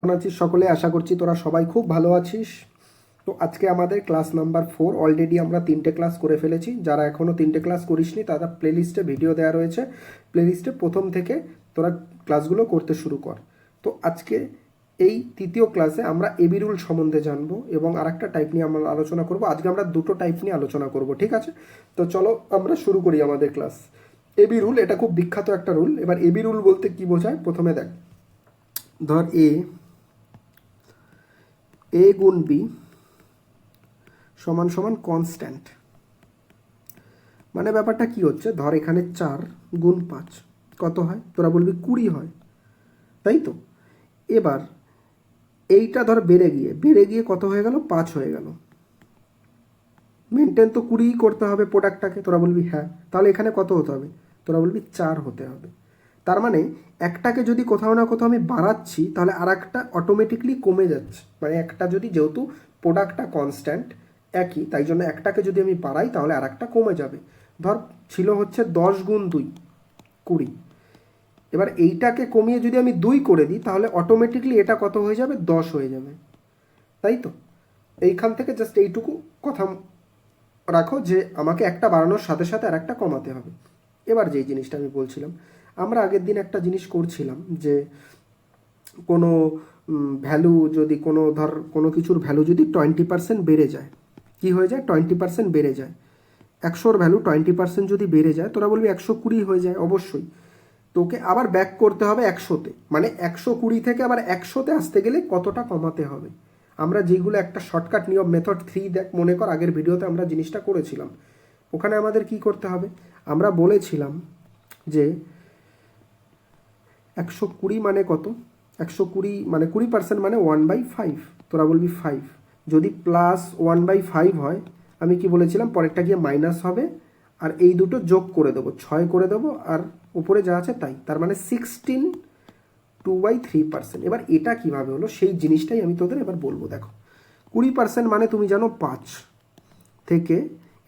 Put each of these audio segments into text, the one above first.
কেমন আছিস সকলে? আশা করছি তোরা সবাই খুব ভালো আছিস। তো আজকে আমাদের ক্লাস নাম্বার 4। অলরেডি আমরা 3টে ক্লাস করে ফেলেছি। যারা এখনও 3টে ক্লাস করিসনি তারা প্লেলিস্টে ভিডিও দেওয়া রয়েছে, প্লেলিস্টে প্রথম থেকে তোরা ক্লাসগুলো করতে শুরু কর। তো আজকে এই তৃতীয় ক্লাসে আমরা এবি রুল সম্বন্ধে জানবো এবং আরেকটা টাইপ নিয়ে আমরা আলোচনা করব। আজকে আমরা দুটো টাইপ নিয়ে আলোচনা করব, ঠিক আছে? তো চলো আমরা শুরু করি আমাদের ক্লাস। এবি রুল এটা খুব বিখ্যাত একটা রুল। এবার এবি রুল বলতে কি বোঝায় প্রথমে দেখ। ধর এ গুণ বি সমান সমান কনস্ট্যান্ট। মানে ব্যাপারটা কি হচ্ছে, ধর এখানে 4 গুণ 5 কত হয়? তোরা বলবি 20 হয়, তাই তো? এবার এইটা ধর বেড়ে গিয়ে কত হয়ে গেল? 5 হয়ে গেল। মেনটেন তো 20 করতে হবে প্রোডাক্টটাকে। তোরা বলবি হ্যাঁ, তাহলে এখানে কত হতে হবে? তোরা বলবি 4 হতে হবে। তার মানে একটাকে যদি কোথাও না কোথাও আমি বাড়াচ্ছি তাহলে আর একটা অটোমেটিকলি কমে যাচ্ছে। মানে একটা যদি, যেহেতু প্রোডাক্টটা কনস্ট্যান্ট একই, তাই জন্য একটাকে যদি আমি বাড়াই তাহলে আর একটা কমে যাবে। ধর ছিল হচ্ছে 10 গুণ 2 20। এবার এইটাকে কমিয়ে যদি আমি 2 করে দিই তাহলে অটোমেটিকলি এটা কত হয়ে যাবে? 10 হয়ে যাবে, তাই তো? এইখান থেকে জাস্ট এইটুকু কথা রাখো যে আমাকে একটা বাড়ানোর সাথে সাথে আর একটা কমাতে হবে। এবার যেই জিনিসটা আমি বলছিলাম, আমরা আগের দিন একটা জিনিস করছিলাম যে কোনো ভ্যালু যদি কোনো কিছুর ভ্যালু যদি 20% বেড়ে যায়, কি হয়ে যায়? 20% বেড়ে যায়। 100-র ভ্যালু 20% যদি বেড়ে যায়, তোরা বলবি 120 হয়ে যায়। অবশ্যই তোকে আবার ব্যাক করতে হবে 100-তে। মানে 120 থেকে আবার 100-তে আসতে গেলে কতটা কমাতে হবে। আমরা যেগুলো একটা শর্টকাট নিয়ম মেথড 3 দেখ, মনে কর আগের ভিডিওতে আমরা জিনিসটা করেছিলাম। ওখানে আমাদের কি করতে হবে? আমরা বলেছিলাম যে 120 মানে কত? 120 মানে 20% মানে 1/5। তোরা বলবি 5। যদি প্লাস 1/5 হয়, আমি কি বলেছিলাম? পরেরটা গিয়ে মাইনাস হবে আর এই দুটো যোগ করে দেবো, 6 করে দেবো, আর উপরে যা আছে তাই। তার মানে 16 2/3%। এবার এটা কিভাবে হলো সেই জিনিসটাই আমি তোদের এবার বলবো। দেখো 20% মানে তুমি জানো 5 থেকে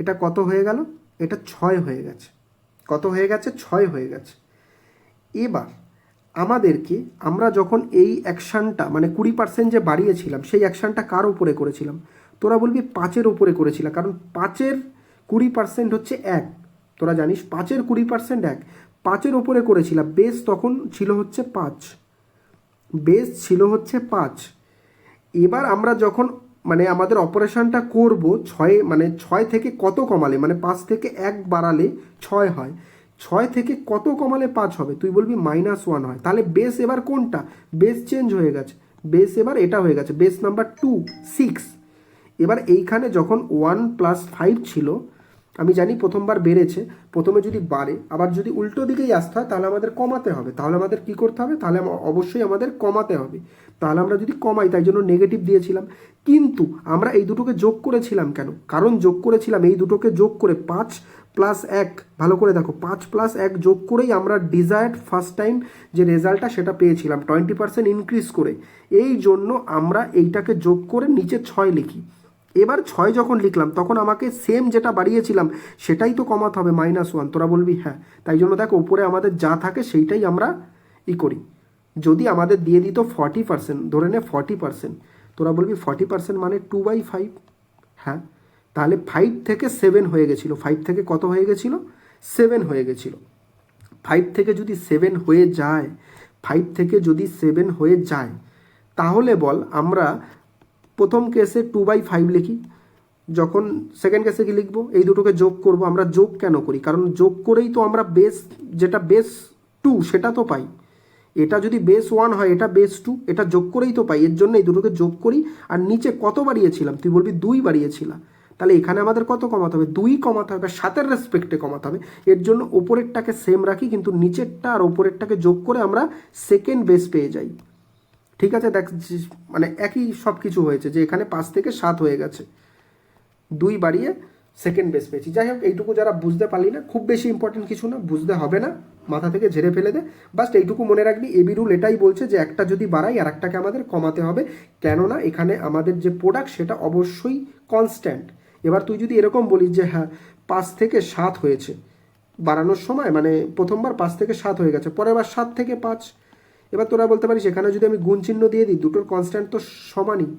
এটা কত হয়ে গেল? এটা 6 হয়ে গেছে। কত হয়ে গেছে? 6 হয়ে গেছে। এবার আমরা যখন এই অ্যাকশানটা মানে 20% যে বাড়িয়েছিলাম, সেই অ্যাকশানটা কার উপরে করেছিলাম? তোরা বলবি 5-এর উপরে করেছিলাম, কারণ 5-এর 20% হচ্ছে 1। তোরা জানিস 5-এর 20% 1। 5-এর উপরে করেছিলাম, বেস তখন ছিল হচ্ছে 5। বেস ছিল হচ্ছে 5। এবার আমরা যখন মানে আমাদের অপারেশনটা করব 6, মানে 6 থেকে কত কমালে, মানে 5 থেকে 1 বাড়ালে 6 হয়, 6 থেকে কত কমালে 5 হবে? তুই বলবি -1 হয়। তাহলে বেস এবার কোনটা? বেস চেঞ্জ হয়ে গেছে। বেস এবার এটা হয়ে গেছে, বেস নাম্বার 2 6। এবার এইখানে যখন 1 + 5 ছিল, আমি জানি প্রথমবার বেড়েছে, প্রথমে যদি বাড়ে আবার যদি উল্টো দিকেই আসতে হয় তাহলে আমাদের কমাতে হবে। তাহলে আমাদের কি করতে হবে? তাহলে অবশ্যই আমাদের কমাতে হবে। তাহলে আমরা যদি কমাই, তাই জন্য নেগেটিভ দিয়েছিলাম। কিন্তু আমরা এই দুটোকে যোগ করেছিলাম কেন? কারণ যোগ করেছিলাম এই দুটোকে যোগ করে 5 + 1, ভালো করে দেখো, 5 + 1 যোগ করেই আমরা ডিজায়ার্ড ফার্স্ট টাইম যে রেজাল্টটা সেটা পেয়েছিলাম 20% ইনক্রিজ করে। এই জন্য আমরা এইটাকে যোগ করে নিচে 6 লিখি। এবার 6 যখন লিখলাম তখন আমাকে সেম যেটা বাড়িয়েছিলাম সেটাই তো কমাতে হবে, -1। তোরা বলবি হ্যাঁ। তাই জন্য দেখো উপরে আমাদের যা থাকে সেইটাই আমরা করি। যদি আমাদের দিয়ে দিত 40%, ধরে নে 40%, তোরা বলবি 40% মানে 2/5। হ্যাঁ, তাহলে 5 থেকে 7 হয়ে গেছিলো। 5 থেকে কত হয়ে গেছিলো? 7 হয়ে গেছিলো। 5 থেকে যদি 7 হয়ে যায়, 5 থেকে যদি 7 হয়ে যায়, তাহলে বল আমরা প্রথম কেসে 2/5 লিখি, যখন সেকেন্ড কেসে কি লিখবো? এই দুটোকে যোগ করব। আমরা যোগ কেন করি? কারণ যোগ করেই তো আমরা বেস, যেটা বেস 2 সেটা তো পাই। এটা যদি বেস 1 হয়, এটা বেস 2, এটা যোগ করেই তো পাই। এর জন্য এই দুটোকে যোগ করি। আর নিচে কত বাড়িয়েছিলাম? তুই বলবি 2 বাড়িয়েছিলাম। তাহলে এখানে আমাদের কত কমাতে হবে? 2 কমাতে হবে, 7-এর রেসপেক্টে কমাতে হবে। এর জন্য ওপরেরটাকে সেম রাখি, কিন্তু নিচেরটা আর ওপরেরটাকে যোগ করে আমরা সেকেন্ড বেস পেয়ে যাই। ঠিক আছে? দেখ, মানে একই সব কিছু হয়েছে, যে এখানে 5 থেকে 7 হয়ে গেছে, 2 বাড়িয়ে সেকেন্ড বেস পেয়েছি। যাই হোক, এইটুকু যারা বুঝতে পারলি না, খুব বেশি ইম্পর্টেন্ট কিছু না, বুঝতে হবে না, মাথা থেকে ঝেড়ে ফেলে দে। বাস এইটুকু মনে রাখবি, এবি রুল এটাই বলছে যে একটা যদি বাড়াই আর একটাকে আমাদের কমাতে হবে। কেননা এখানে আমাদের যে প্রোডাক্ট সেটা অবশ্যই কনস্ট্যান্ট। এবার তুই যদি এরকম বলিস যে হ্যাঁ 5 থেকে 7 হয়েছে বাড়ানোর সময়, মানে প্রথমবার 5 থেকে 7 হয়ে গেছে, পরের বার 7 থেকে 5, এবার তোরা বলতে পারিস এখানে যদি আমি গুণ চিহ্ন দিয়ে দিই, দুটোর কনস্ট্যান্ট তো সমানই।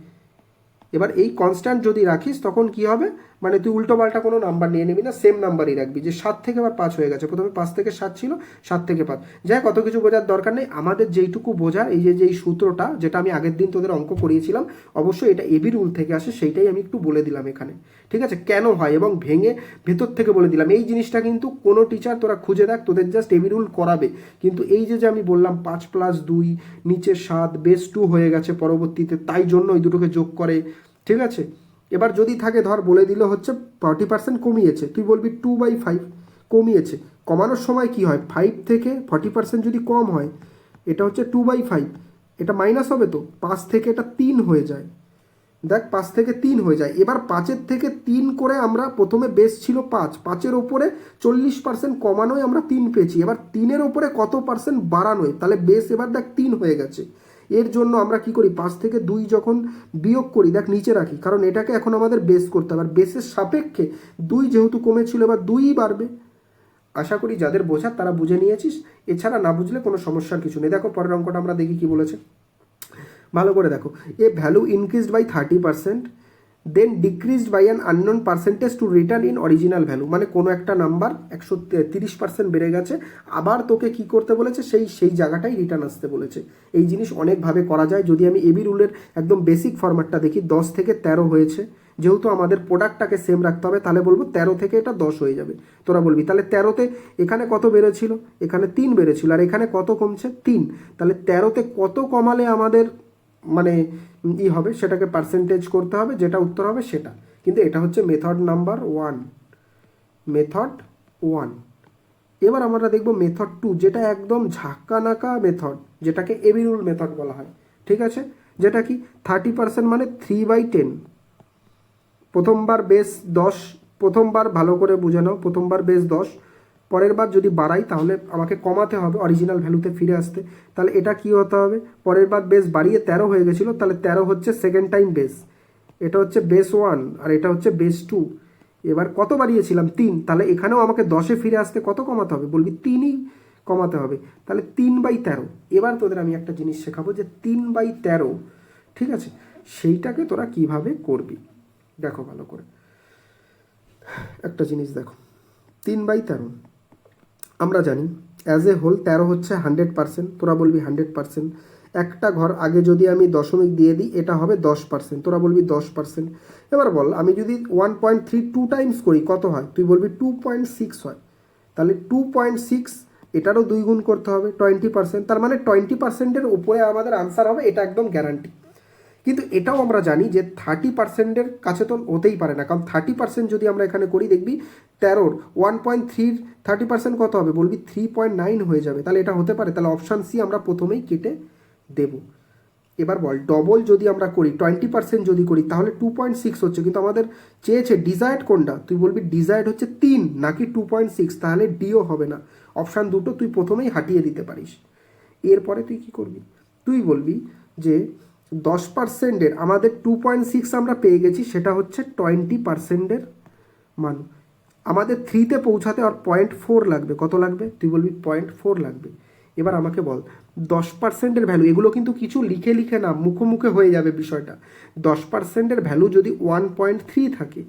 এবার এই কনস্ট্যান্ট যদি রাখিস তখন কি হবে, মানে তুই উল্টো পাল্টা কোনো নাম্বার নিয়ে নিবি না, সেম নাম্বারই রাখবি। যে 7 থেকে আবার 5 হয়ে গেছে, প্রথমে 5 থেকে 7 ছিল, 7 থেকে 5, যাই কত কিছু বোঝার দরকার নেই। আমাদের যেইটুকু বোঝা এই যে এই সূত্রটা যেটা আমি আগের দিন তোদের অঙ্ক করিয়েছিলাম, অবশ্যই এটা এবি রুল থেকে আসে, সেইটাই আমি একটু বলে দিলাম এখানে, ঠিক আছে, কেন হয় এবং ভেঙে ভেতর থেকে বলে দিলাম। এই জিনিসটা কিন্তু কোনো টিচার তোরা খুঁজে দেখ, তোদের জাস্ট এবি রুল করাবে, কিন্তু এই যে আমি বললাম 5 + 2 নিচে 7 বেস 2 হয়ে গেছে পরবর্তীতে, তাই জন্য ওই দুটোকে যোগ করে, ঠিক আছে। এবার যদি থাকে ধর বলে দিল হচ্ছে 40% কমিয়েছে, তুই বলবি 2/5 কমিয়েছে। কমানোর সময় কি হয়, 5 থেকে 40% যদি কম হয়, এটা হচ্ছে 2/5, এটা মাইনাস হবে, তো 5 থেকে এটা 3 হয়ে যায়। দেখ 5 থেকে 3 হয়ে যায়। এবার 5-এর থেকে 3 করে আমরা প্রথমে বেস ছিল 5, 5-এর ওপরে 40% কমানোয় আমরা 3 পেয়েছি। এবার 3-এর ওপরে কত পার্সেন্ট বাড়ানোয়, তাহলে বেস এবার দেখ 3 হয়ে গেছে। এর জন্য আমরা কি করি, 5 থেকে 2 যখন বিয়োগ করি, দেখ নিচে রাখি, কারণ এটাকে এখন আমাদের বেস করতে হবে। আর বেসের সাপেক্ষে 2 যেহেতু কমেছিল, এবার 2ই বাড়বে। আশা করি যাদের বোঝার তারা বুঝে নিয়েছিস, এছাড়া না বুঝলে কোনো সমস্যার কিছু নেই। দেখো পরের অঙ্কটা আমরা দেখি কি বলেছে, ভালো করে দেখো। A value increased by 30%, then decreased by an unknown percentage to return in original value. মানে কোনো একটা নাম্বার 130% বেড়ে গেছে, আবার তোকে কি করতে বলেছে, সেই জায়গাটাই রিটার্ন আসতে বলেছে। এই জিনিস অনেকভাবে করা যায়। যদি আমি এবি রুলের একদম বেসিক ফরম্যাটটা দেখি, 10 থেকে 13 হয়েছে, যেহেতু আমাদের প্রোডাক্টটাকে সেম রাখতে হবে, তাহলে বলবো 13 থেকে এটা 10 হয়ে যাবে। তোরা বলবি তাহলে 13তে এখানে কত বেড়েছিল, এখানে 3 বেড়েছিল, আর এখানে কত কমছে 3, তাহলে 13তে কত কমালে আমাদের মানে হবে, সেটাকে পার্সেন্টেজ করতে হবে, যেটা উত্তর হবে সেটা। কিন্তু এটা হচ্ছে মেথড নাম্বার 1, মেথড 1। এবার আমরা দেখব মেথড 2, যেটা একদম ঝাঁকানাকা মেথড, যেটাকে এবি রুল মেথড বলা হয়, ঠিক আছে। যেটা কি 30% মানে 3/10, প্রথমবার বেস 10, প্রথমবার ভালো করে বুঝে নাও, প্রথমবার বেস 10, পরের বার যদি বাড়াই তাহলে আমাকে কমাতে হবে অরিজিনাল ভ্যালুতে ফিরে আসতে। তাহলে এটা কি হতে হবে, পরের বার বেস বাড়িয়ে 13 হয়ে গেছিলো, তাহলে 13 হচ্ছে সেকেন্ড টাইম বেস, এটা হচ্ছে বেস 1 আর এটা হচ্ছে বেস 2। এবার কত বাড়িয়েছিলাম 3, তাহলে এখানেও আমাকে 10-এ ফিরে আসতে কত কমাতে হবে, বলবি 3ই কমাতে হবে, তাহলে 3/13। এবার তোদের আমি একটা জিনিস শেখাবো যে 3/13, ঠিক আছে, সেইটাকে তোরা কিভাবে করবি। দেখো ভালো করে একটা জিনিস দেখো, 3/13 আমরা জানি অ্যাজ এ হোল 13 হচ্ছে 100%, তোরা বলবি 100%। একটা ঘর আগে যদি আমি দশমিক দিয়ে দিই, এটা হবে 10%, তোরা বলবি 10%। এবার বল আমি যদি 1.32 টাইমস করি কত হয়, তুই বলবি 2.6 হয়, তাহলে 2.6 এটারও 2 গুণ করতে হবে 20%, তার মানে 20%-এর উপরে আমাদের আনসার হবে, এটা একদম গ্যারান্টি। কিন্তু এটাও আমরা জানি যে 30%-এর কাছে তো হতেই পারে না, কারণ 30% যদি আমরা এখানে করি, দেখবি 13-র 1.3 30% কত হবে, বলবি 3.9 হয়ে যাবে, তাহলে এটা হতে পারে, তাহলে অপশান সি আমরা প্রথমেই কেটে দেব। এবার বল ডবল যদি আমরা করি, 20% যদি করি, তাহলে 2.6 হচ্ছে, কিন্তু আমাদের চেয়েছে ডিজায়ার্ড কোনটা, তুই বলবি ডিজায়ার্ড হচ্ছে 3 নাকি 2.6, তাহলে ডিও হবে না। অপশান দুটো তুই প্রথমেই হাঁটিয়ে দিতে পারিস। এরপরে তুই কি করবি, তুই বলবি যে 10%-এর আমাদের 2.6 আমরা পেয়ে গেছি, সেটা হচ্ছে 20%-এর মান। আমাদের 3-তে পৌঁছাতে আর 0.4 লাগবে, কত লাগবে, তুই বলবি 0.4 লাগবে। এবার আমাকে বল 10%-এর ভ্যালু, এগুলো কিন্তু কিছু লিখে লিখে না, মুখে মুখে হয়ে যাবে বিষয়টা। 10%-এর ভ্যালু যদি 1.3 থাকে,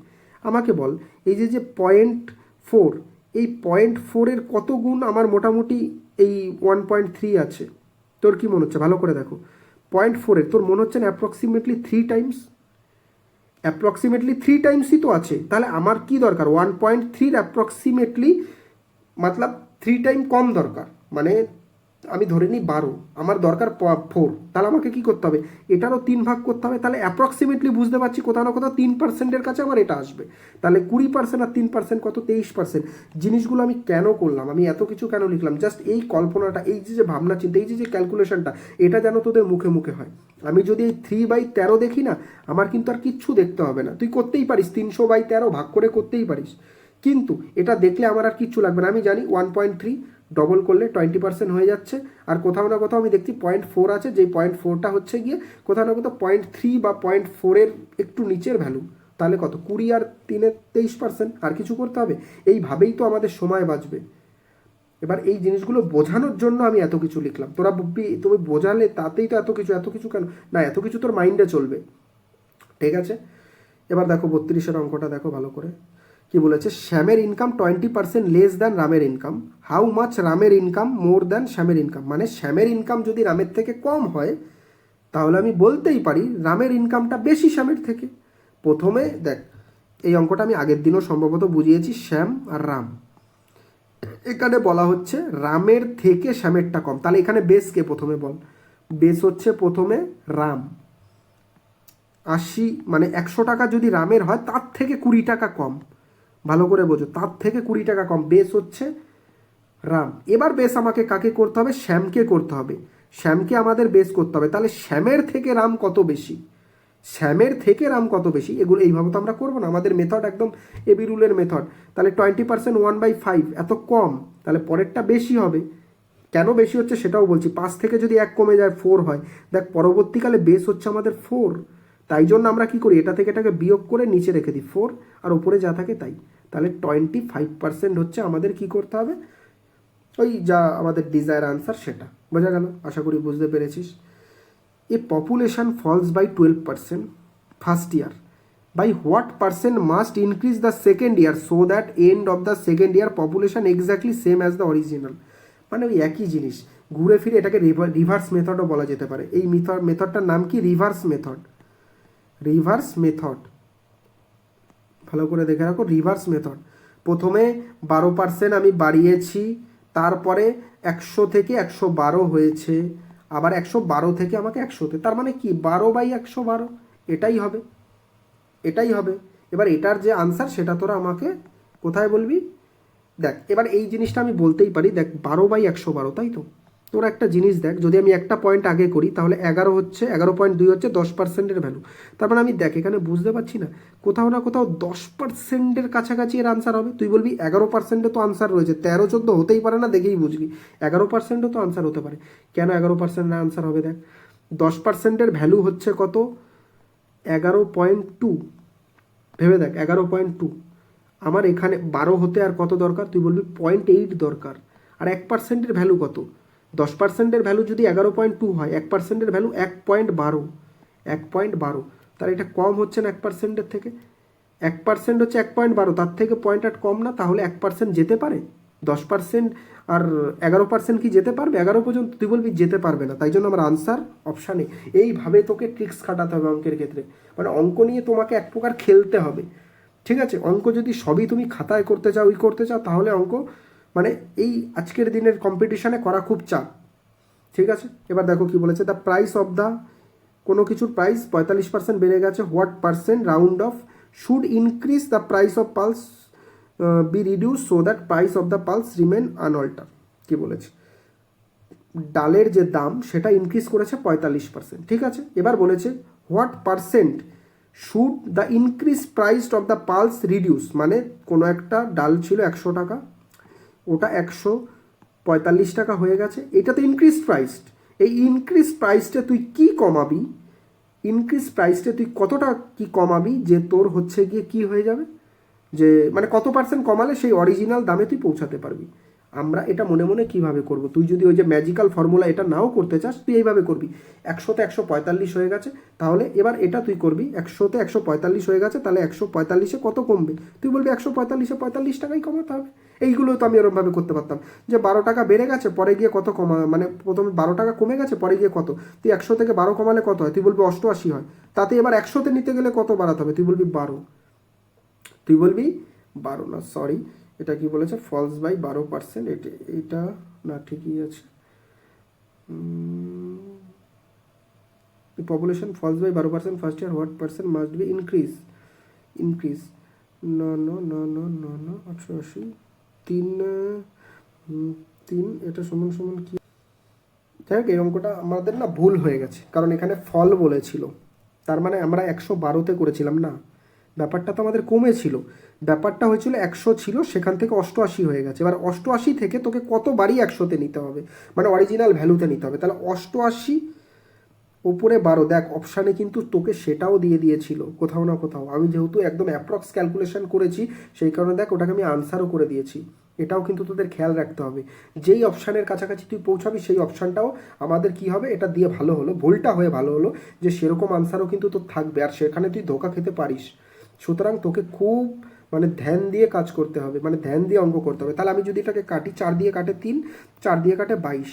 আমাকে বল এই যে 0.4, এই 0.4-এর কত গুণ আমার মোটামুটি এই 1.3 আছে, তোর কি মনে হচ্ছে, ভালো করে দেখো। 0.4-এর তোর মনে হচ্ছে না অ্যাপ্রক্সিমেটলি 3 টাইমস, অ্যাপ্রক্সিমেটলি 3 টাইমসই তো আছে, তাহলে আমার কি দরকার 1.3-র অ্যাপ্রক্সিমেটলি মতলব 3 টাইম কম দরকার, মানে আমি ধরে নিই 12, আমার দরকার 4, তাহলে আমাকে কি করতে হবে, এটারও 3 ভাগ করতে হবে, তাহলে অ্যাপ্রক্সিমেটলি বুঝতে পারছি কোথাও না কোথাও 3%-এর কাছে আমার এটা আসবে। তাহলে 20% আর 3% কত, 23%। জিনিসগুলো আমি কেন করলাম, আমি এত কিছু কেন লিখলাম, জাস্ট এই কল্পনাটা, এই যে ভাবনা চিন্তা, এই যে ক্যালকুলেশনটা, এটা যেন তোদের মুখে মুখে হয়। আমি যদি এই 3/13 দেখি না, আমার কিন্তু আর কিচ্ছু দেখতে হবে না, তুই করতেই পারিস 300/13 ভাগ করে করতেই পারিস, কিন্তু এটা দেখলে আমার আর কিচ্ছু লাগবে না। আমি জানি 1.3 ডবল করলে 20% হয়ে যাচ্ছে, আর কোথাও না কোথাও আমি দেখছি 0.4 আছে, যেই 0.4টা হচ্ছে গিয়ে কোথাও না কোথাও 0.3 বা 0.4-এর একটু নিচের ভ্যালু, তাহলে কত 20 আর 3-এ 23%, আর কিছু করতে হবে, এইভাবেই তো আমাদের সময় বাঁচবে। এবার এই জিনিসগুলো বোঝানোর জন্য আমি এত কিছু লিখলাম। তোরা তুমি বোঝালে তাতেই তো এত কিছু কেন না, এত কিছু তোর মাইন্ডে চলবে, ঠিক আছে। এবার দেখো 32-এর অঙ্কটা দেখো ভালো করে কি বলেছে। শ্যামের ইনকাম 20% লেস দ্যান রামের ইনকাম, হাউ মাচ রামের ইনকাম মোর দ্যান শ্যামের ইনকাম। মানে শ্যামের ইনকাম যদি রামের থেকে কম হয় তাহলে আমি বলতেই পারি রামের ইনকামটা বেশি শ্যামের থেকে। প্রথমে দেখ, এই অঙ্কটা আমি আগের দিনও সম্ভবত বুঝিয়েছি, শ্যাম আর রাম। এখানে বলা হচ্ছে রামের থেকে শ্যামেরটা কম, তাহলে এখানে বেস কে প্রথমে বল। বেস হচ্ছে প্রথমে রাম। 80 মানে 100 টাকা যদি রামের হয় তার থেকে 20 টাকা কম, ভালো করে বোঝো, তার থেকে 20 টাকা কম। বেস হচ্ছে রাম। এবার বেস আমাকে কাকে করতে হবে? শ্যামকে করতে হবে। শ্যামকে আমাদের বেস করতে হবে। তাহলে শ্যামের থেকে রাম কত বেশি, শ্যামের থেকে রাম কত বেশি, এগুলো এইভাবে তো আমরা করবো না, আমাদের মেথড একদম এবি রুলের মেথড। তাহলে 20% 1/5 এত কম, তাহলে পরেরটা বেশি হবে। কেন বেশি হচ্ছে সেটাও বলছি। 5 থেকে যদি 1 কমে যায় 4 হয়, দেখ পরবর্তীকালে বেস হচ্ছে আমাদের 4, তাই জন্য আমরা কি করি, এটা থেকে এটাকে বিয়োগ করে নিচে রেখে দিই 4, আর উপরে যা থাকে তাই। তাহলে 25% হচ্ছে আমাদের কি করতে হবে, ওই যা আমাদের ডিজায়ার আনসার সেটা। বোঝা গেল? আশা করি বুঝতে পেরেছিস। A population falls by 12% first year, by what percent must increase the second year so that end of the second year population exactly same as the original। মানে ওই একই জিনিস ঘুরে ফিরে, এটাকে রিভার্স মেথডও বলা যেতে পারে। এই মেথডটার নাম কি? Reverse method. রিভার্স মেথড ভালো করে দেখে রাখো, রিভার্স মেথড। প্রথমে 12% আমি বাড়িয়েছি, তারপরে 100 থেকে 112 হয়েছে, আবার 112 থেকে আমাকে 100তে, তার মানে কি 12/112, এটাই হবে, এটাই হবে। এবার এটার যে আনসার সেটা তোরা আমাকে কোথায় বলবি? দেখ এবার এই জিনিসটা আমি বলতেই পারি, দেখ 12/112, তাই তো। তোরা একটা জিনিস দেখ, যদি আমি একটা পয়েন্ট আগে করি তাহলে 11 হচ্ছে, 11.2 হচ্ছে 10%-এর ভ্যালু। তারপর আমি দেখ এখানে বুঝতে পারছি না, কোথাও না কোথাও 10%-এর কাছাকাছি এর আনসার হবে। তুই বলবি 11%-এ তো আনসার রয়েছে, 13-14 হতেই পারে না, দেখেই বুঝবি 11%-ও তো আনসার হতে পারে। কেন 11% আনসার হবে? দেখ 10%-এর ভ্যালু হচ্ছে কত? 11.2। ভেবে দেখ 11.2, আমার এখানে 12 হতে আর কত দরকার? তুই বলবি 0.8 দরকার। আর 1%-এর ভ্যালু কত? 10%-এর ভ্যালু যদি 11.2 হয়, 1%-এর ভ্যালু 1.12, 1.12। তাহলে এটা কম হচ্ছে না 1%-এর থেকে? 1% হচ্ছে 1.12, তার থেকে 0.8 কম না, তাহলে 1% যেতে পারে? 10% আর 11% কি যেতে পারবে 11 পর্যন্ত? তুই বলবি যেতে পারবে না, তাই জন্য আমার আনসার অপশানে। এইভাবে তোকে ট্রিক্স খাটাতে হবে অঙ্কের ক্ষেত্রে, মানে অঙ্ক নিয়ে তোমাকে এক প্রকার খেলতে হবে, ঠিক আছে। অঙ্ক যদি সবই তুমি খাতায় করতে চাও, করতে চাও, তাহলে অঙ্ক মানে এই আজকের দিনের কম্পিটিশানে করা খুব চাপ, ঠিক আছে। এবার দেখো কি বলেছে, দ্য প্রাইস অফ দ্য, কোনো কিছুর প্রাইস 45% বেড়ে গেছে, what percent round off should increase the price of pulse be reduce so that price of the pulse remain unaltered. কি বলেছে? ডালের যে দাম সেটা ইনক্রিজ করেছে 45%, ঠিক আছে। এবার বলেছে what percent should the increase price of the pulse reduce, মানে কোনো একটা ডাল ছিল 100 টাকা, ওটা 145 টাকা হয়ে গেছে, এটা তো ইনক্রিজ প্রাইসড। এই ইনক্রিজ প্রাইসটা তুই কি কমাবি, ইনক্রিজ প্রাইসটা তুই কতটা কি কমাবি যে তোর হচ্ছে গিয়ে কি হয়ে যাবে, যে মানে কত পার্সেন্ট কমালে সেই অরিজিনাল দামে তুই পৌঁছাতে পারবি। আমরা এটা মনে মনে কিভাবে করব, তুই যদি ওই যে ম্যাজিক্যাল ফর্মুলা এটা নাও করতে চাস, তুই এইভাবে করবি। 100-তে 145 হয়ে গেছে, তাহলে এবার এটা তুই করবি 100-তে 145 হয়ে গেছে, তাহলে 145-এ কত কমবে? তুই বলবি 145-এ 45 টাকাই কমাতে হবে। এইগুলো তো আমি এরকমভাবে করতে পারতাম, যে 12 টাকা বেড়ে গেছে, পরে গিয়ে কত কমা, মানে প্রথমে 12 টাকা কমে গেছে, পরে গিয়ে কত, তুই 100 থেকে 12 কমালে কত হয়? তুই বলবি 88 হয়। তাতে এবার 100-তে নিতে গেলে কত বাড়াতে হবে? তুই বলবি 12, তুই বলবি 12 না, সরি, এটা কি বলেছে, ফলস বাই 12%, এটা না ঠিকই আছে। Population falls by 12% first year, what percent must be increase, increase না না না না না না 88, 3 এটা সমান সমান কি? দেখ এই অঙ্কটা আমাদের না ভুল হয়ে গেছে, কারণ এখানে ফল বলেছিল, তার মানে আমরা 112-তে করেছিলাম না, ব্যাপারটা তো আমাদের কমেছিল। ব্যাপারটা হয়েছিল 100 ছিল, সেখান থেকে 88 হয়ে গেছে। এবার 88 থেকে তোকে কত বাড়ি 100-তে নিতে হবে, মানে অরিজিনাল ভ্যালুতে নিতে হবে। তাহলে 88 উপরে 12, দেখ অপশানে কিন্তু তোকে সেটাও দিয়ে দিয়েছিল কোথাও না কোথাও। আমি যেহেতু একদম অ্যাপ্রক্স ক্যালকুলেশন করেছি, সেই কারণে দেখ ওটাকে আমি আনসারও করে দিয়েছি, এটাও কিন্তু তোদের খেয়াল রাখতে হবে। যেই অপশানের কাছাকাছি তুই পৌঁছাবি সেই অপশানটাও আমাদের কি হবে, এটা দিয়ে ভালো হলো, ভুলটা হয়ে ভালো হলো যে সেরকম আনসারও কিন্তু তোর থাকবে, আর সেখানে তুই ধোকা খেতে পারিস। সুতরাং তোকে খুব মানে ধ্যান দিয়ে কাজ করতে হবে, মানে ধ্যান দিয়ে অঙ্ক করতে হবে। তাহলে আমি যদি এটাকে কাটি, 4 দিয়ে কাটে 3, 4 দিয়ে কাটে 22।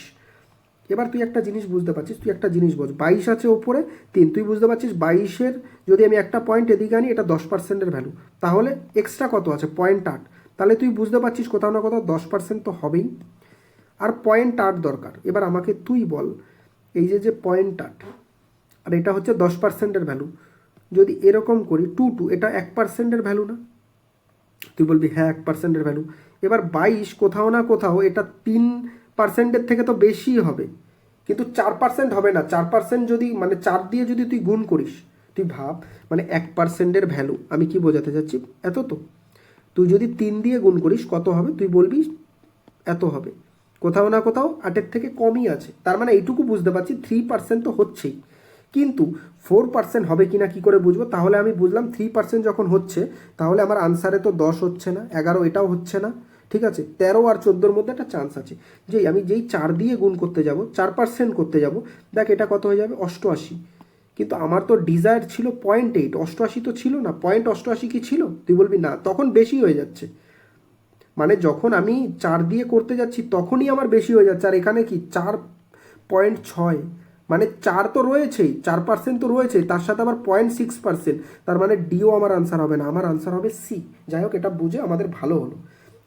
এবার তুই একটা জিনিস বুঝতে পারছিস, তুই একটা জিনিস বোঝ, 22 আছে ওপরে 3, তুই বুঝতে পারছিস 22-এর যদি আমি একটা পয়েন্ট এদিকে আনি, এটা 10%-এর ভ্যালু, তাহলে এক্সট্রা কত আছে 0.8, তাহলে তুই বুঝতে পারছিস কোথাও না কোথাও 10% তো হবেই, আর 0.8 দরকার। এবার আমাকে তুই বল, এই যে 0.8 আর এটা হচ্ছে 10%-এর ভ্যালু, যদি এরকম করি 2 এটা 1%-এর ভ্যালু না? তুই বলবি হ্যাঁ 1%-এর ভ্যালু। এবার 22 কোথাও না কোথাও এটা 3%-এর থেকে তো বেশি হবে, কিন্তু 4% হবে না। 4% যদি মানে 4 দিয়ে যদি তুই গুণ করিস, তুই ভাব মানে 1%-এর ভ্যালু, আমি কি বোঝাতে চাচ্ছি এত তো, তুই যদি 3 দিয়ে গুণ করিস কত হবে, তুই বলবি এত হবে, কোথাও না কোথাও 8-এর থেকে কমই আছে। তার মানে এইটুকু বুঝতে পারছি 3% তো হচ্ছেই, কিন্তু 4% হবে কিনা কি করে বুঝবো? তাহলে আমি বুঝলাম 3% যখন হচ্ছে, তাহলে আমার আনসারে তো 10 হচ্ছে না, 11 এটাও হচ্ছে না, ঠিক আছে, 13 আর 14-র মধ্যে একটা চান্স আছে। আমি যেই 4 দিয়ে গুণ করতে যাব, 4% করতে যাব, দেখ এটা কত হয়ে যাবে 88, কিন্তু আমার তো ডিজায়ার ছিল 0.8, 88 তো ছিল না, 0.88 কি ছিল? তুই বলবি না, তখন বেশি হয়ে যাচ্ছে, মানে যখন আমি 4 দিয়ে করতে যাচ্ছি তখনই আমার বেশি হয়ে যাচ্ছে, আর এখানে কি 4.6, মানে 4 তো রয়েছেই, 4% তো রয়েছেই, তার সাথে আবার 0.6%, তার মানে ডিও আমার আনসার হবে না, আমার আনসার হবে সি। যাই হোক, এটা বুঝে আমাদের ভালো হলো।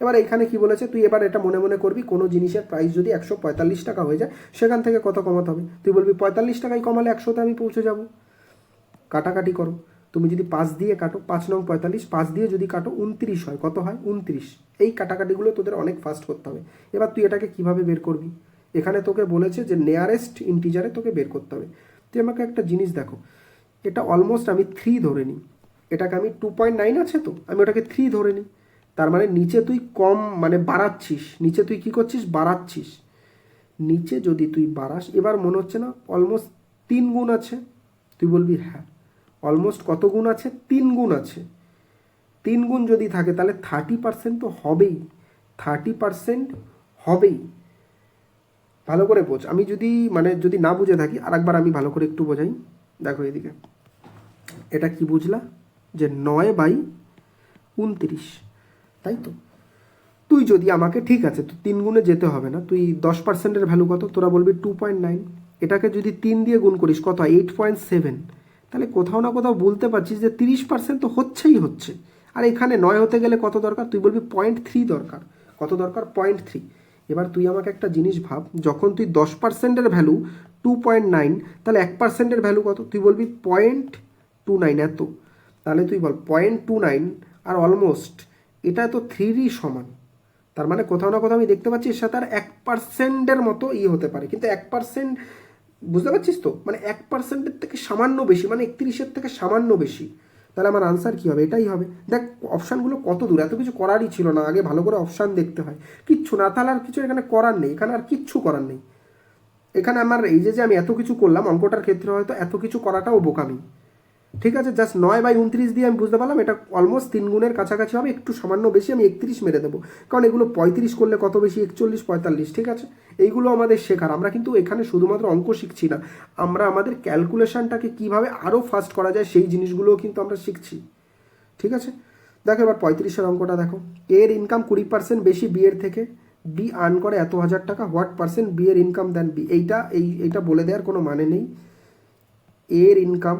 এবার এখানে কি বলেছে, তুই এবার এটা মনে মনে করবি, কোনো জিনিসের প্রাইস যদি 145 টাকা হয়ে যায়, সেখান থেকে কত কমাতে হবে? তুই বলবি 45 টাকায় কমালে 100-তে আমি পৌঁছে যাব। কাটাকাটি করো, তুমি যদি 5 দিয়ে কাটো, 5 নং 45, 5 দিয়ে যদি কাটো 29 হয়, কত হয় 29। এই কাটাকাটিগুলো তোদের অনেক ফাস্ট করতে হবে। এবার তুই এটাকে কিভাবে বের করবি? এখানে তোকে বলেছে যে নিয়ারেস্ট ইন্টিজারে তোকে বের করতে হবে। তুই আমাকে একটা জিনিস দেখো, এটা অলমোস্ট আমি 3 ধরে নিই, এটাকে আমি 2.9 আছে তো, আমি ওটাকে 3 ধরে নিই, তার মানে নিচে তুই কম মানে বাড়াচ্ছিস, নিচে তুই কি করছিস বাড়াচ্ছিস, নিচে যদি তুই বাড়াস, এবার মনে হচ্ছে না অলমোস্ট 3 গুণ আছে? তুই বলবি হ্যাঁ, অলমোস্ট কত গুণ আছে? 3 গুণ আছে। 3 গুণ যদি থাকে তাহলে 30% তো হবেই, 30% হবেই। ভালো করে বোঝ, আমি যদি মানে যদি না বুঝে থাকি আর একবার আমি ভালো করে একটু বোঝাই। দেখো এদিকে, এটা কি বুঝলা যে 9/29, তাই তো? তুই যদি আমাকে, ঠিক আছে তো 3 গুণে যেতে হবে না, তুই 10%-এর ভ্যালু কত, তোরা বলবি 2.9, এটাকে যদি 3 দিয়ে গুণ করিস কত হয় 8.7, তাহলে কোথাও না কোথাও বলতে পারছিস যে 30% তো হচ্ছেই হচ্ছে। আর এখানে 9 হতে গেলে কত দরকার? তুই বলবি 0.3 দরকার। কত দরকার? 0.3। এবার তুই আমাকে একটা জিনিস ভাব, যখন তুই 10%-এর ভ্যালু 2.9, তাহলে 1%-এর ভ্যালু কত? তুই বলবি 0.29, এত। তাহলে তুই বল 0.29 আর অলমোস্ট এটা তো 3-ই সমান, তার মানে কোথাও না কোথাও আমি দেখতে পাচ্ছি এর সাথে আর 1%-এর মতো হতে পারে, কিন্তু 1%, বুঝতে পারছিস তো, মানে 1%-এর থেকে সামান্য বেশি, মানে 31-এর থেকে সামান্য বেশি। তাহলে আমার আনসার কী হবে? এটাই হবে। দেখ অপশানগুলো কত দূর, এত কিছু করারই ছিল না, আগে ভালো করে অপশান দেখতে হয়, কিচ্ছু না, তাহলে আর কিছু এখানে করার নেই, এখানে আর কিচ্ছু করার নেই। এখানে আমার এই যে আমি এত কিছু করলাম, অঙ্কটার ক্ষেত্রে হয়তো এত কিছু করাটাও বোকামি, ঠিক আছে, জাস্ট 9/29 দিয়ে আমি বুঝতে পারলাম এটা অলমোস্ট 3 গুণের কাছাকাছি হবে, একটু সামান্য বেশি, আমি 31 মেরে দেবো, কারণ এগুলো 35 করলে কত বেশি, 41, 45, ঠিক আছে। এইগুলো আমাদের শেখার, আমরা কিন্তু এখানে শুধুমাত্র অঙ্ক শিখছি না, আমরা আমাদের ক্যালকুলেশনটাকে কিভাবে আরও ফাস্ট করা যায় সেই জিনিসগুলোও কিন্তু আমরা শিখছি, ঠিক আছে। দেখো এবার 35-এর অঙ্কটা দেখো, এর ইনকাম 20% বেশি বি এর থেকে, বি আর্ন করে এত হাজার টাকা, হোয়াট পার্সেন্ট বি এর ইনকাম দেন বি। এইটা বলে দেওয়ার কোনো মানে নেই। এর ইনকাম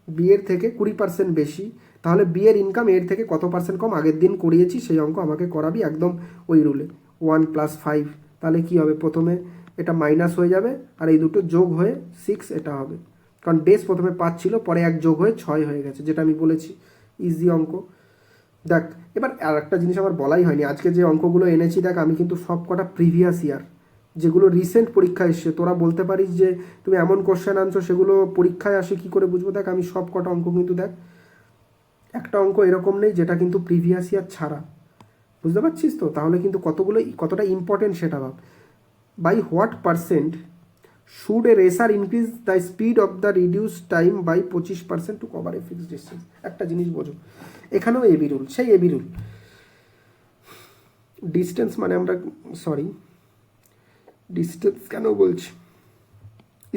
বি এর থেকে 20% বেশি, তাহলে বি এর ইনকাম এর থেকে কত পার্সেন্ট কম? আগের দিন করিয়েছি সেই অঙ্ক আমাকে করাবি একদম ওই রুলে, 1 + 5, তাহলে কি হবে, প্রথমে এটা মাইনাস হয়ে যাবে আর এই দুটো যোগ হয়ে 6 এটা হবে, কারণ ডেস প্রথমে 5 ছিল, পরে 1 যোগ হয়ে 6 হয়ে গেছে, যেটা আমি বলেছি, ইজি অঙ্ক। দেখ এবার আর একটা জিনিস আমার বলাই হয়নি, আজকে যে অঙ্কগুলো এনেছি দেখ, আমি কিন্তু সব কটা প্রিভিয়াস ইয়ার, যেগুলো রিসেন্ট পরীক্ষা এসছে, তোরা বলতে পারিস যে তুমি এমন কোশ্চেন আনছো সেগুলো পরীক্ষায় আসে কি করে বুঝবো, দেখ আমি সব কটা অঙ্ক কিন্তু, দেখ একটা অঙ্ক এরকম নেই যেটা কিন্তু প্রিভিয়াস ইয়ার ছাড়া, বুঝতে পারছিস তো? তাহলে কিন্তু কতটা ইম্পর্টেন্ট সেটা ভাব। By what percent should a racer increase the speed of the reduce time by 25% to cover a fixed distance. একটা জিনিস বোঝো, এখানেও এবি রুল, সেই এবি রুল, ডিস্টেন্স মানে আমরা সরি ডিস্টেন্স কেন বলছি,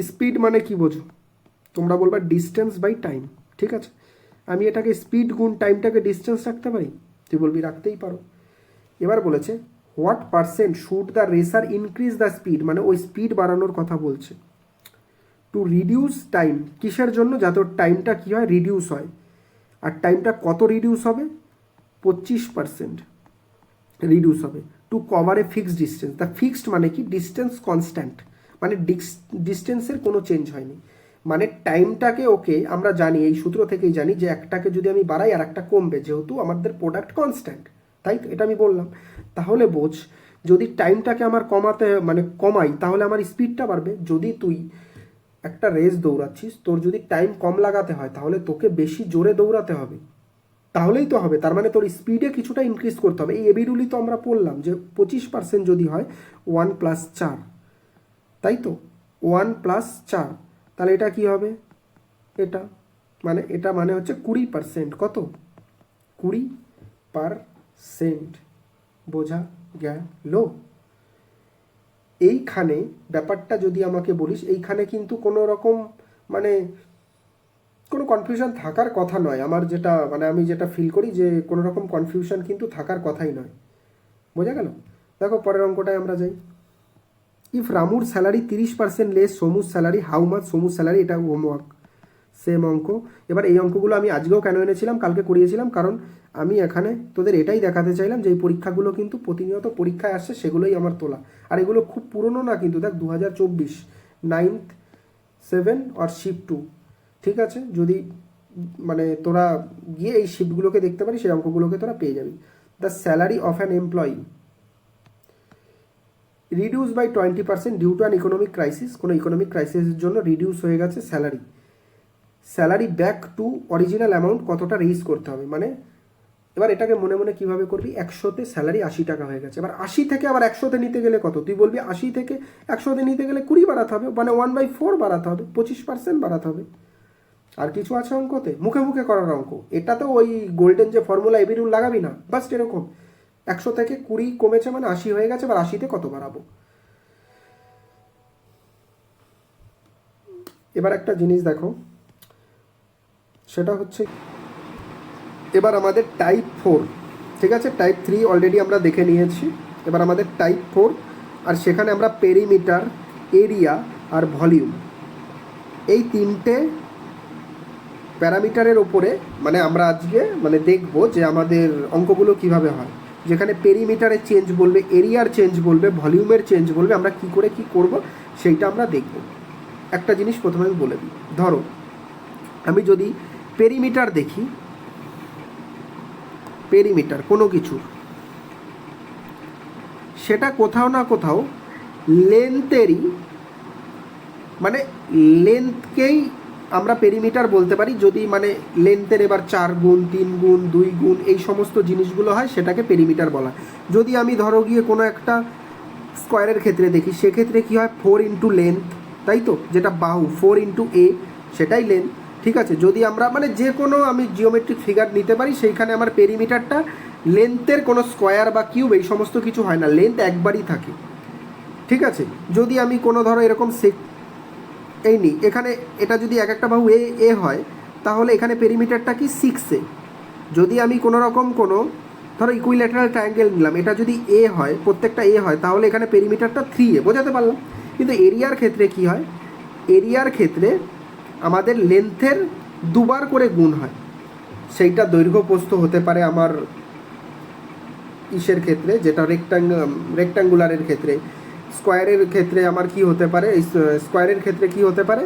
স্পিড মানে কি বোঝো তোমরা বলবা ডিস্টেন্স বাই টাইম, ঠিক আছে, আমি এটাকে স্পিড গুণ টাইমটাকে ডিস্টেন্স রাখতে পারি, তুই বলবি রাখতেই পারো। এবার বলেছে what percent should the racer increase the speed, মানে ওই স্পিড বাড়ানোর কথা বলছে। টু রিডিউস টাইম, কিসের জন্য, যাতে ওর টাইমটা কী হয় রিডিউস হয়। আর টাইমটা কত রিডিউস হবে, 25% রিডিউস হবে। To cover a fixed distance, the fixed মানে কি, ডিস্টেন্স কনস্ট্যান্ট, মানে ডিস্টেন্সের কোনো চেঞ্জ হয়নি, মানে টাইমটাকে ওকে আমরা জানি এই সূত্র থেকেই জানি যে একটাকে যদি আমি বাড়াই আর একটা কমবে, যেহেতু আমাদের প্রোডাক্ট কনস্ট্যান্ট, তাই তো এটা আমি বললাম। তাহলে বোঝ যদি টাইমটাকে আমার কমাতে মানে কমাই তাহলে আমার স্পিডটা বাড়বে। যদি তুই একটা রেস দৌড়াচ্ছিস, তোর যদি টাইম কম লাগাতে হয় তাহলে তোকে বেশি জোরে দৌড়াতে হবে, তাহলেই তো হবে, তার মানে তোর স্পিডে কিছুটা ইনক্রিজ করতে হবে। এই এবি রুলই তো আমরা পড়লাম যে 25% যদি হয় 1+4, তাই তো 1+4, তাহলে এটা কি হবে, এটা মানে হচ্ছে 20%, কত 20%, বোঝা গেল। এইখানে ব্যাপারটা যদি আমাকে বলিস, এইখানে কিন্তু কোনো রকম মানে কোনো কনফিউশন থাকার কথা নয়, আমার যেটা মানে আমি যেটা ফিল করি যে কোনো রকম কনফিউশন কিন্তু থাকার কথাই নয়, বোঝা গেল। দেখো পরের অঙ্কটায় আমরা যাই। ইফ রামুর স্যালারি 30% লেস সোমুর স্যালারি, হাউ মাচ সোমুর স্যালারি, এটা হোমওয়ার্ক, সেম অঙ্ক। এবার এই অঙ্কগুলো আমি আজকেও কেন এনেছিলাম, কালকে করিয়েছিলাম, কারণ আমি এখানে তোদের এটাই দেখাতে চাইলাম যে এই পরীক্ষাগুলো কিন্তু প্রতিনিয়ত পরীক্ষায় আসছে, সেগুলোই আমার তোলা। আর এগুলো খুব পুরনো না কিন্তু, দেখ 2024 9th 7 আর শিফট 2, ঠিক আছে, যদি মানে তোরা গিয়ে এই শিফটগুলোকে দেখতে পারিস সেই অঙ্কগুলোকে তোরা পেয়ে যাবি। The salary of an employee reduce by 20% due to an economic crisis, কোনো ইকোনমিক ক্রাইসিসের জন্য রিডিউস হয়ে গেছে salary back to original amount কতটা রেইজ করতে হবে, মানে এবার এটাকে মনে মনে কীভাবে করবি, 100তে স্যালারি 80 টাকা হয়ে গেছে, এবার 80 থেকে আবার 100তে নিতে গেলে কত, তুই বলবি 80 থেকে 100তে নিতে গেলে 20 বাড়াতে হবে, মানে 1/4 বাড়াতে হবে, 25% বাড়াতে হবে। আর কিছু আছে অঙ্কতে, মুখে মুখে করার অঙ্ক, এটাতেও ওই গোল্ডেন যে ফর্মুলা এবি রুল লাগাবি না, বাস এরকম 100 থেকে 20 কমেছে মানে 80 হয়ে গেছে, এবার 80তে কত বাড়াবো। এবার একটা জিনিস দেখো, সেটা হচ্ছে এবার আমাদের টাইপ 4, ঠিক আছে, টাইপ 3 অলরেডি আমরা দেখে নিয়েছি, এবার আমাদের টাইপ 4, আর সেখানে আমরা পেরিমিটার, এরিয়া আর ভলিউম, এই তিনটে প্যারামিটারের ওপরে মানে আমরা আজকে মানে দেখব যে আমাদের অঙ্কগুলো কিভাবে হয়, যেখানে পেরিমিটারের চেঞ্জ বলবে, এরিয়ার চেঞ্জ বলবে, ভলিউমের চেঞ্জ বলবে, আমরা কি করে কি করব সেইটা আমরা দেখব। একটা জিনিস প্রথমে আমি বলে দিই, ধরো আমি যদি পেরিমিটার দেখি, পেরিমিটার কোনো কিছুর, সেটা কোথাও না কোথাও লেন্থেরই, মানে লেন্থকেই আমরা পেরিমিটার বলতে পারি, যদি মানে লেন্থের এবার 4 গুণ 3 গুণ 2 গুণ এই সমস্ত জিনিসগুলো হয় সেটাকে পেরিমিটার বলা। যদি আমি ধরো গিয়ে কোনো একটা স্কোয়ারের ক্ষেত্রে দেখি, সেক্ষেত্রে কী হয় 4 ইন্টু লেন্থ, তাই তো, যেটা বাহু 4 ইন্টু এ সেটাই লেন্থ, ঠিক আছে। যদি আমরা মানে যে কোনো আমি জিওমেট্রিক ফিগার নিতে পারি, সেইখানে আমার পেরিমিটারটা লেন্থের কোনো স্কোয়ার বা কিউব এই সমস্ত কিছু হয় না, লেন্থ একবারই থাকে, ঠিক আছে। যদি আমি কোনো ধরো এরকম এই নিই, এখানে এটা যদি এক একটা বাহু এ হয় তাহলে এখানে পেরিমিটারটা কি 6a। যদি আমি কোনো রকম কোনো ধরো ইকুইল্যাটারাল ট্রায়াঙ্গেল নিলাম, এটা যদি এ হয়, প্রত্যেকটা এ হয়, তাহলে এখানে পেরিমিটারটা 3a, বোঝাতে পারলাম। কিন্তু এরিয়ার ক্ষেত্রে কি হয়, এরিয়ার ক্ষেত্রে আমাদের লেন্থের 2বার করে গুণ হয়, সেইটা দৈর্ঘ্য প্রস্থ হতে পারে আমার ইসের ক্ষেত্রে, যেটা রেক্ট্যাঙ্গুলারের ক্ষেত্রে, স্কোয়ারের ক্ষেত্রে আমার কি হতে পারে, স্কোয়ারের ক্ষেত্রে কি হতে পারে,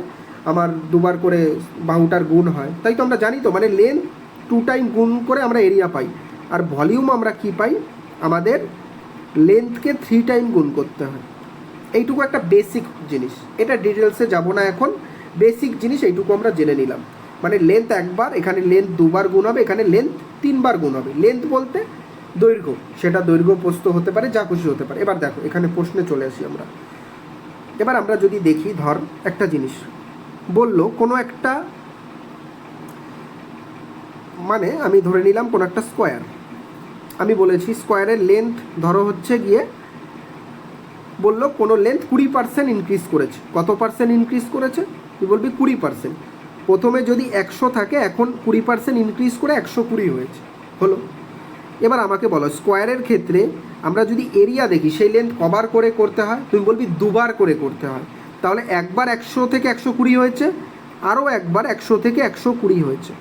আমার 2বার করে বাহুটার গুণ হয়, তাই তো আমরা জানি তো, মানে লেন্থ 2 টাইম গুণ করে আমরা এরিয়া পাই। আর ভলিউম আমরা কি পাই, আমাদের লেন্থকে 3 টাইম গুণ করতে হয়। এইটুকু একটা বেসিক জিনিস, এটা ডিটেলসে যাব না এখন, বেসিক জিনিস এইটুকু আমরা জেনে নিলাম। মানে লেন্থ একবার, এখানে লেন্থ 2বার গুণ হবে, এখানে লেন্থ 3বার গুণ হবে। লেন্থ বলতে দৈর্ঘ্য, সেটা দৈর্ঘ্য প্রস্থ হতে পারে, যা খুশি হতে পারে। এবার দেখো এখানে প্রশ্নে চলে আসি আমরা। এবার আমরা যদি দেখি, ধর একটা জিনিস বললো, কোনো একটা মানে আমি ধরে নিলাম কোনো একটা স্কোয়ার, আমি বলেছি স্কোয়ারের লেন্থ ধরো হচ্ছে গিয়ে বললো কোনো লেন্থ 20% ইনক্রিজ করেছে। কত পার্সেন্ট ইনক্রিজ করেছে? তুই বলবি 20%। প্রথমে যদি 100 থাকে, এখন 20% ইনক্রিজ করে 120 হয়েছে, হলো। এবার আমাকে বলো স্কোয়ারের ক্ষেত্রে আমরা যদি এরিয়া দেখি সেই লেন্থ কবার করে করতে হয়? তুমি বলবি দুবার করে করতে হয়। তাহলে একবার 100 থেকে 120 হয়েছে, আরও একবার 100 থেকে 120 হয়েছে।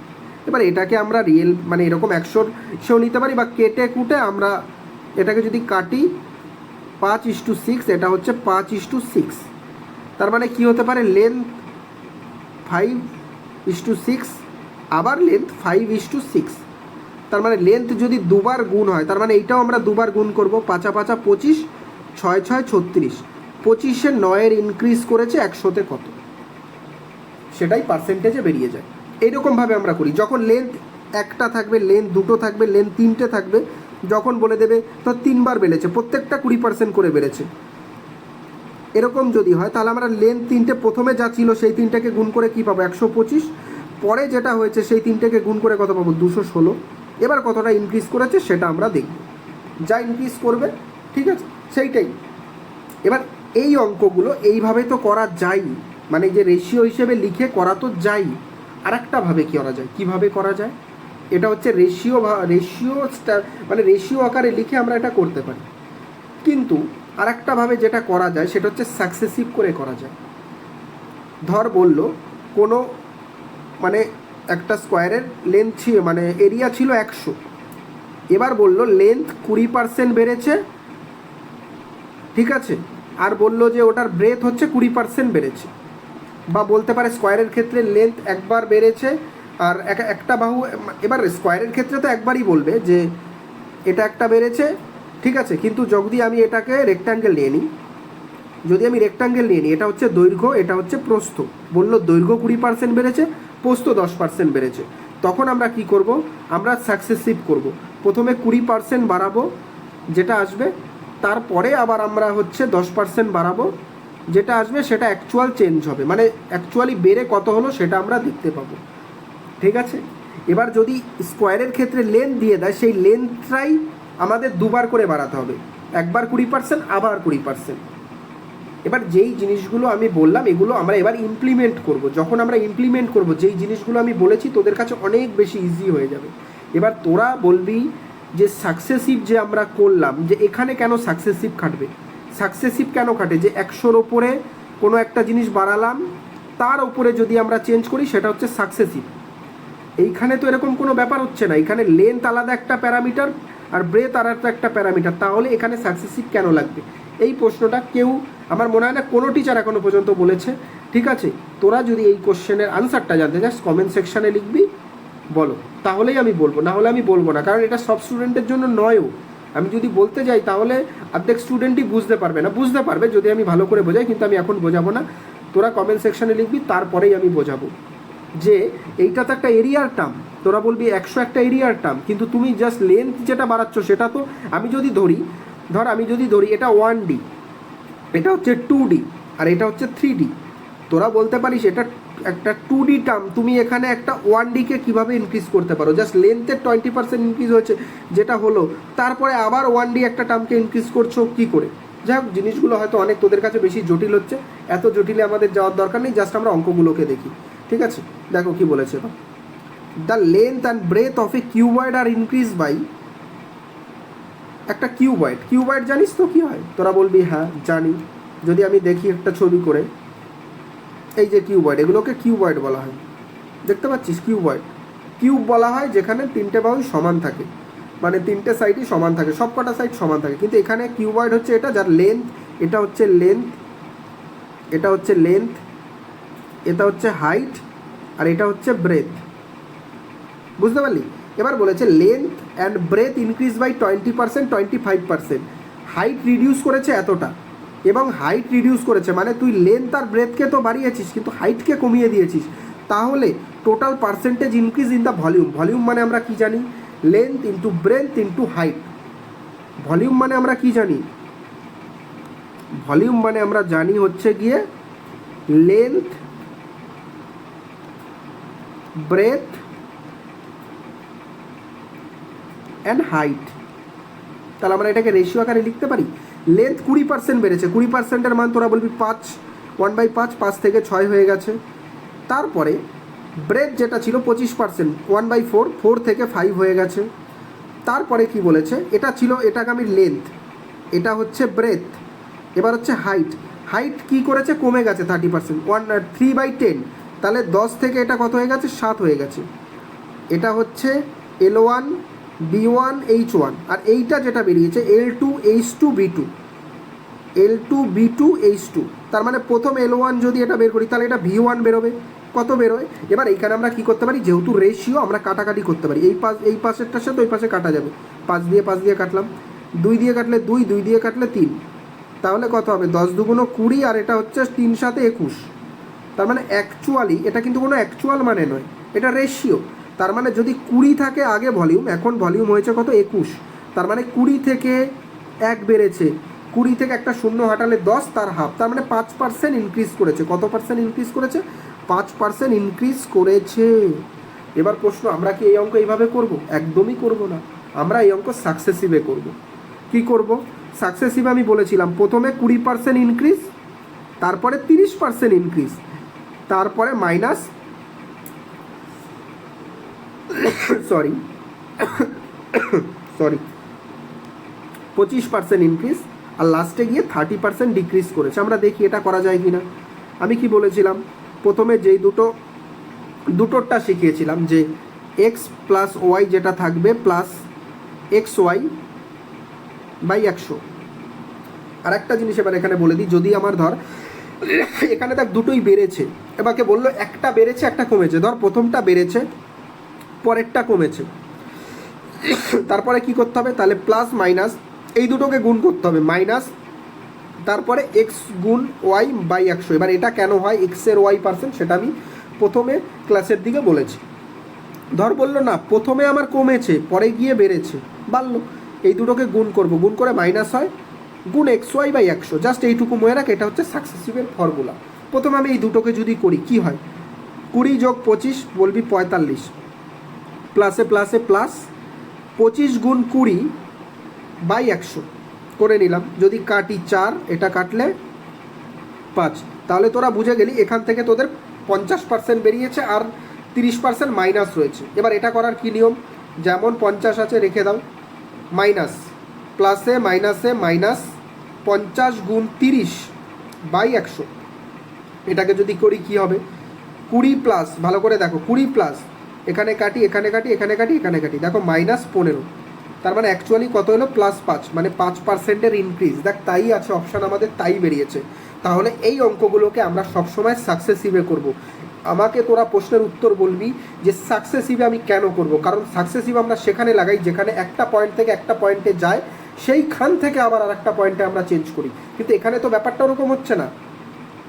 এবার এটাকে আমরা রিয়েল মানে এরকম 100 সেও নিতে পারি, বা কেটে কুটে আমরা এটাকে যদি কাটি 5:6, এটা হচ্ছে 5:6। তার মানে কি হতে পারে? লেন্থ 5:6 আবার লেন্থ 5:6। তার মানে লেন্থ যদি দুবার গুণ হয়, তার মানে এইটাও আমরা দুবার গুণ করব। 5 5 25, 6 6 36। 25-এ 9-এর ইনক্রিজ করেছে 100-তে কত, সেটাই পার্সেন্টেজে বেরিয়ে যায়। এইরকমভাবে আমরা করি। যখন লেন্থ একটা থাকবে, লেন্থ দুটো থাকবে, লেন্থ তিনটে থাকবে, যখন বলে দেবে তো 3বার বেড়েছে, প্রত্যেকটা 20% করে বেড়েছে, এরকম যদি হয় তাহলে আমরা লেন্থ তিনটে প্রথমে যা ছিল সেই তিনটাকে গুণ করে কি পাবো? 125। পরে যেটা হয়েছে সেই তিনটাকে গুণ করে কত পাবো? 216। এবার কতটা ইনক্রিজ করেছে সেটা আমরা দেখব। যা ইনক্রিজ করবে, ঠিক আছে, সেইটাই। এবার এই অঙ্কগুলো এইভাবে তো করা যায়, মানে যে রেশিও হিসেবে লিখে করা তো যায়। আর একটাভাবে কি করা যায়? কিভাবে করা যায়? এটা হচ্ছে রেশিও মানে রেশিও আকারে লিখে আমরা এটা করতে পারি। কিন্তু আর একটাভাবে যেটা করা যায় সেটা হচ্ছে সাকসেসিভ করে করা যায়। ধর বলল কোনো মানে একটা স্কোয়ারের লেন্থ ছিল মানে এরিয়া ছিল 100, এবার বলল লেন্থ 20% বেড়েছে, ঠিক আছে, আর বলল যে ওটার ব্রেথ হচ্ছে 20% বেড়েছে। বা বলতে পারে স্কোয়ারের ক্ষেত্রে লেন্থ একবার বেড়েছে আর একটা বাহু, এবার স্কোয়ারের ক্ষেত্রে তো একবারই বলবে যে এটা একটা বেড়েছে, ঠিক আছে, কিন্তু যদি আমি এটাকে রেক্ট্যাঙ্গেল নিয়ে নিই, এটা হচ্ছে দৈর্ঘ্য, এটা হচ্ছে প্রস্থ, বললো দৈর্ঘ্য 20% বেড়েছে, প্রস্থ 10% বেড়েছে, তখন আমরা কি করব? আমরা সাকসেসিভ করব। প্রথমে 20% বাড়াবো যেটা আসবে, তারপরে আবার আমরা হচ্ছে 10% বাড়াবো, যেটা আসবে সেটা অ্যাকচুয়াল চেঞ্জ হবে, মানে অ্যাকচুয়ালি বেড়ে কত হলো সেটা আমরা দেখতে পাবো, ঠিক আছে। এবার যদি স্কোয়ারের ক্ষেত্রে লেন্থ দিয়ে দেয়, সেই লেন্থটাই আমাদের দুবার করে বাড়াতে হবে, একবার 20%, আবার 20%। এবার যেই জিনিসগুলো আমি বললাম এগুলো আমরা এবার ইমপ্লিমেন্ট করব। যখন আমরা ইমপ্লিমেন্ট করব, যেই জিনিসগুলো আমি বলেছি তোদের কাছে অনেক বেশি ইজি হয়ে যাবে। এবার তোরা বলবি যে সাকসেসিভ যে আমরা করলাম, যে এখানে কেন সাকসেসিভ খাটবে? সাকসেসিভ কেন খাটে? যে 100-র ওপরে কোনো একটা জিনিস বাড়ালাম, তার উপরে যদি আমরা চেঞ্জ করি সেটা হচ্ছে সাকসেসিভ। এইখানে তো এরকম কোনো ব্যাপার হচ্ছে না, এখানে লেন্থ আলাদা একটা প্যারামিটার আর ব্রেথ আর একটা প্যারামিটার, তাহলে এখানে সাকসেসিভ কেন লাগবে? এই প্রশ্নটা কেউ, আমার মনে হয় না কোনো টিচার এখনো পর্যন্ত বলেছে, ঠিক আছে। তোরা যদি এই কোশ্চেনের আনসারটা জানতে চাস কমেন্ট সেকশানে লিখবি, বলো, তাহলেই আমি বলবো, না হলে আমি বলবো না, কারণ এটা সব স্টুডেন্টের জন্য নয়ও। আমি যদি বলতে যাই তাহলে অর্ধেক স্টুডেন্টই বুঝতে পারবে না, বুঝতে পারবে যদি আমি ভালো করে বোঝাই, কিন্তু আমি এখন বোঝাবো না। তোরা কমেন্ট সেকশানে লিখবি, তারপরেই আমি বোঝাবো যে এইটা তো একটা এরিয়ার টার্ম। তোরা বলবি 100 একটা এরিয়ার টার্ম, কিন্তু তুমি জাস্ট লেন্থ যেটা বাড়াচ্ছ সেটা তো, আমি যদি ধরি এটা 1D, এটা হচ্ছে 2D, আর এটা হচ্ছে 3D। তোরা বলতে পারিস এটা একটা 2D টার্ম, তুমি এখানে একটা 1D-কে কীভাবে ইনক্রিজ করতে পারো? জাস্ট লেন্থের 20% ইনক্রিজ হয়েছে যেটা হলো, তারপরে আবার 1D একটা টার্মকে ইনক্রিজ করছো কী করে? যাই হোক, জিনিসগুলো হয়তো অনেক তোদের কাছে বেশি জটিল হচ্ছে, এত জটিলে আমাদের যাওয়ার দরকার নেই, জাস্ট আমরা অঙ্কগুলোকে দেখি, ঠিক আছে। দেখো কি বলেছে এবার, the length and breadth of a cuboid are increase by, একটা কিউবয়েড জানিস তো কি হয়? তোরা বলবি হ্যাঁ জানি। যদি আমি দেখি একটা ছবি করে, এই যে কিউবয়েড, এগুলোকে কিউবয়েড বলা হয়, দেখতে পাচ্ছিস? কিউব বলা হয় যেখানে তিনটে বাহুই সমান থাকে, মানে তিনটে সাইডই সমান থাকে, সব কটা সাইড সমান থাকে, কিন্তু এখানে কিউবয়েড হচ্ছে এটা যার লেন্থ, এটা হচ্ছে লেন্থ, এটা হচ্ছে লেন্থ, এটা হচ্ছে হাইট, আর এটা হচ্ছে ব্রেথ, বুঝতে পারলি? এবার বলেছে length and breadth increase by 20%, 25%, height reduce করেছে এতটা, এবং হাইট রিডিউস করেছে মানে তুই লেন্থ আর ব্রেথকে তো বাড়িয়েছিস কিন্তু হাইটকে কমিয়ে দিয়েছিস, তাহলে total percentage increase in the volume মানে আমরা কি জানি? Length into breadth into height. Volume মানে আমরা কি জানি? ভলিউম মানে আমরা জানি হচ্ছে গিয়ে লেন্থ, ব্রেথ অ্যান্ড হাইট, তাহলে আমরা এটাকে রেশিও আকারে লিখতে পারি। লেন্থ 20% বেড়েছে, 20%-এর মান তোরা বলবি 5, 1/5, 5 থেকে 6 হয়ে গেছে। তারপরে ব্রেথ যেটা ছিল 25%, 1/4, 4 থেকে 5 হয়ে গেছে। তারপরে কি বলেছে, এটা ছিল এটাকে আমি লেন্থ, এটা হচ্ছে ব্রেথ। এবার হচ্ছে হাইট, হাইট কী করেছে, কমে গেছে 30%, 3/10, তাহলে 10 থেকে এটা কত হয়ে গেছে, 7 হয়ে গেছে। এটা হচ্ছে L1, B1, H1, আর এইটা যেটা বেরিয়েছে L2, H2, B2, L2, B2, H2, তার মানে প্রথম L1 যদি এটা বের করি তাহলে এটা V1 বেরোবে। কত বেরোয়? এবার এইখানে আমরা কি করতে পারি, যেহেতু রেশিও আমরা কাটাকাটি করতে পারি, এই পাশেরটার সাথে ওই পাশে কাটা যাবে। 5 দিয়ে কাটলাম, 2 দিয়ে কাটলে 2, 2 দিয়ে কাটলে 3, তাহলে কত হবে, 10 দুগুণ 20, আর এটা হচ্ছে 3 7 21। তার মানে অ্যাকচুয়ালি এটা কিন্তু কোনো অ্যাকচুয়াল মানে নয়, এটা রেশিও। তার মানে যদি 20 থাকে আগে ভলিউম, এখন ভলিউম হয়েছে কত, 21, তার মানে 20 থেকে 1 বেড়েছে, 20 থেকে একটা শূন্য হাঁটালে 10, তার হাফ, তার মানে 5% ইনক্রিজ করেছে। কত পার্সেন্ট ইনক্রিজ করেছে, 5% ইনক্রিজ করেছে। এবার প্রশ্ন, আমরা কি এই অঙ্ক এইভাবে করব? একদমই করব না, আমরা এই অঙ্ক সাকসেসিভে করব। কি করব? সাকসেসিভে আমি বলেছিলাম প্রথমে 20% ইনক্রিজ, তারপরে 30% ইনক্রিজ, তারপরে মাইনাস সরি 25% ইনক্রিজ, আর লাস্টে গিয়ে 30% ডিক্রিজ করেছে। আমরা দেখি এটা করা যায় কি না। আমি কি বলেছিলাম, প্রথমে যেই দুটোরটা শিখিয়েছিলাম যে এক্স প্লাস ওয়াই যেটা থাকবে প্লাস এক্স ওয়াই বাই 100। আর একটা জিনিস এবার এখানে বলে দিই, যদি আমার ধর এখানে দেখ দুটোই বেড়েছে, এবারকে বললো একটা বেড়েছে একটা কমেছে, ধর প্রথমটা বেড়েছে পরেরটা কমেছে, তারপরে কি করতে হবে, তাহলে প্লাস মাইনাস এই দুটোকে গুণ করতে হবে, মাইনাস তারপরে এক্স গুণ ওয়াই বাই 100। এবার এটা কেন হয়, এক্সের ওয়াই পার্সেন্ট, সেটা আমি প্রথমে ক্লাসের দিকে বলেছি। ধর বললো না প্রথমে আমার কমেছে পরে গিয়ে বেড়েছে, বাড়লো, এই দুটোকে গুণ করব, গুণ করে মাইনাস হয়, গুণ এক্স ওয়াই বাই 100, জাস্ট এইটুকু মনে রাখ, এটা হচ্ছে সাকসেসিভের ফর্মুলা। প্রথমে আমি এই দুটোকে যদি করি কি হয়, 20 যোগ 25 বলবি 45, প্লাসে প্লাসে প্লাস 25 গুণ 20 বাই 100 করে নিলাম। যদি কাটি 4, এটা কাটলে 5, তাহলে তোরা বুঝে গেলি এখান থেকে তোদের 50% বেরিয়েছে আর 30% মাইনাস রয়েছে। এবার এটা করার কি নিয়ম, যেমন 50 আছে রেখে দাও, মাইনাস প্লাসে মাইনাসে মাইনাস 50 গুণ 30 বাই 100, এটাকে যদি করি কি হবে, 20 প্লাস, ভালো করে দেখো 20 প্লাস, এখানে কাটি এখানে কাটি এখানে কাটি এখানে কাটি, দেখো মাইনাস 15, তার মানে অ্যাকচুয়ালি কত হলো, প্লাস 5, মানে 5%-এর ইনক্রিজ। দেখ তাই আছে অপশান আমাদের, তাই বেরিয়েছে। তাহলে এই অঙ্কগুলোকে আমরা সবসময় সাকসেসিভে করব। আমাকে তোরা প্রশ্নের উত্তর বলবি যে সাকসেসিভে আমি কেন করব, কারণ সাকসেসিভ আমরা সেখানে লাগাই যেখানে একটা পয়েন্ট থেকে একটা পয়েন্টে যায়, সেইখান থেকে আবার আর একটা পয়েন্টে আমরা চেঞ্জ করি। কিন্তু এখানে তো ব্যাপারটা ওরকম হচ্ছে না,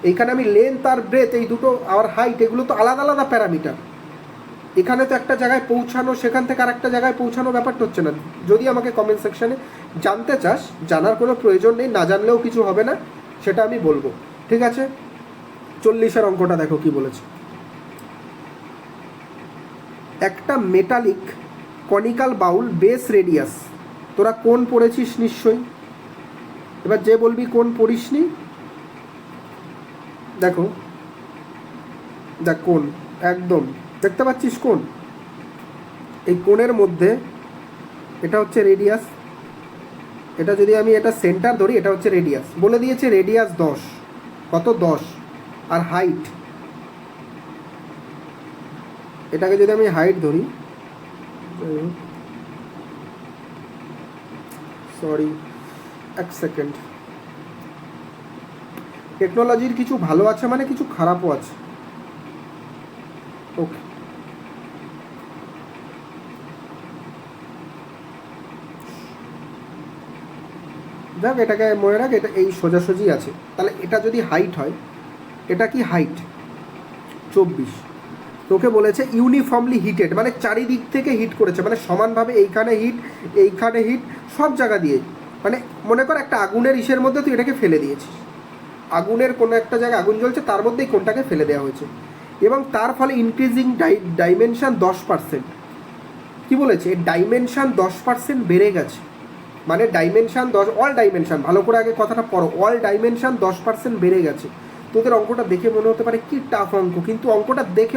এইখানে আমি লেন্থ আর ব্রেথ এই দুটো আর হাইট এগুলো তো আলাদা আলাদা প্যারামিটার, এখানে তো একটা জায়গায় পৌঁছানো সেখান থেকে আর একটা জায়গায় পৌঁছানো ব্যাপারটা হচ্ছে না। যদি আমাকে কমেন্ট সেকশানে জানতে চাস, জানার কোনো প্রয়োজন নেই, না জানলেও কিছু হবে না, সেটা আমি বলবো, ঠিক আছে। 40-এর অঙ্কটা দেখো কি বলেছে, একটা মেটালিক কনিক্যাল বাউল বেস রেডিয়াস, তোরা কোন পড়েছিস নিশ্চয়ই, এবার যে বলবি কোন পড়িসনি, দেখো দেখ কোন, একদম দেখতে পাচ্ছিস কোন, এই কোণের মধ্যে এটা হচ্ছে রেডিয়াস, এটা যদি আমি এটা সেন্টার ধরি এটা হচ্ছে রেডিয়াস, বলে দিয়েছে রেডিয়াস 10, কত 10, আর হাইট, এটাকে যদি আমি হাইট ধরি, সরি এক সেকেন্ড, টেকনোলজির কিছু ভালো আছে মানে কিছু খারাপও আছে, ওকে যাক, এটাকে মনে রাখ, এটা এই সোজাসুজি আছে। তাহলে এটা যদি হাইট হয়, এটা কি হাইট 24, তোকে বলেছে ইউনিফর্মলি হিটেড, মানে চারিদিক থেকে হিট করেছে, মানে সমানভাবে এইখানে হিট সব জায়গা দিয়ে, মানে মনে কর একটা আগুনের ইসের মধ্যে তুই এটাকে ফেলে দিয়েছিস, আগুনের কোনো একটা জায়গায় আগুন জ্বলছে, তার মধ্যেই কোনটাকে ফেলে দেওয়া হয়েছে, এবং তার ফলে ইনক্রিজিং ডাইমেনশান 10%। কি বলেছে, ডাইমেনশান 10% বেড়ে গেছে, মানে ডাইমেনশান 10, অল ডাইমেনশান, ভালো করে আগে কথাটা পড়ো, অল ডাইমেনশান 10% বেড়ে গেছে। তোদের অঙ্কটা দেখে মনে হতে পারে কি টাফ অঙ্ক, কিন্তু অঙ্কটা দেখে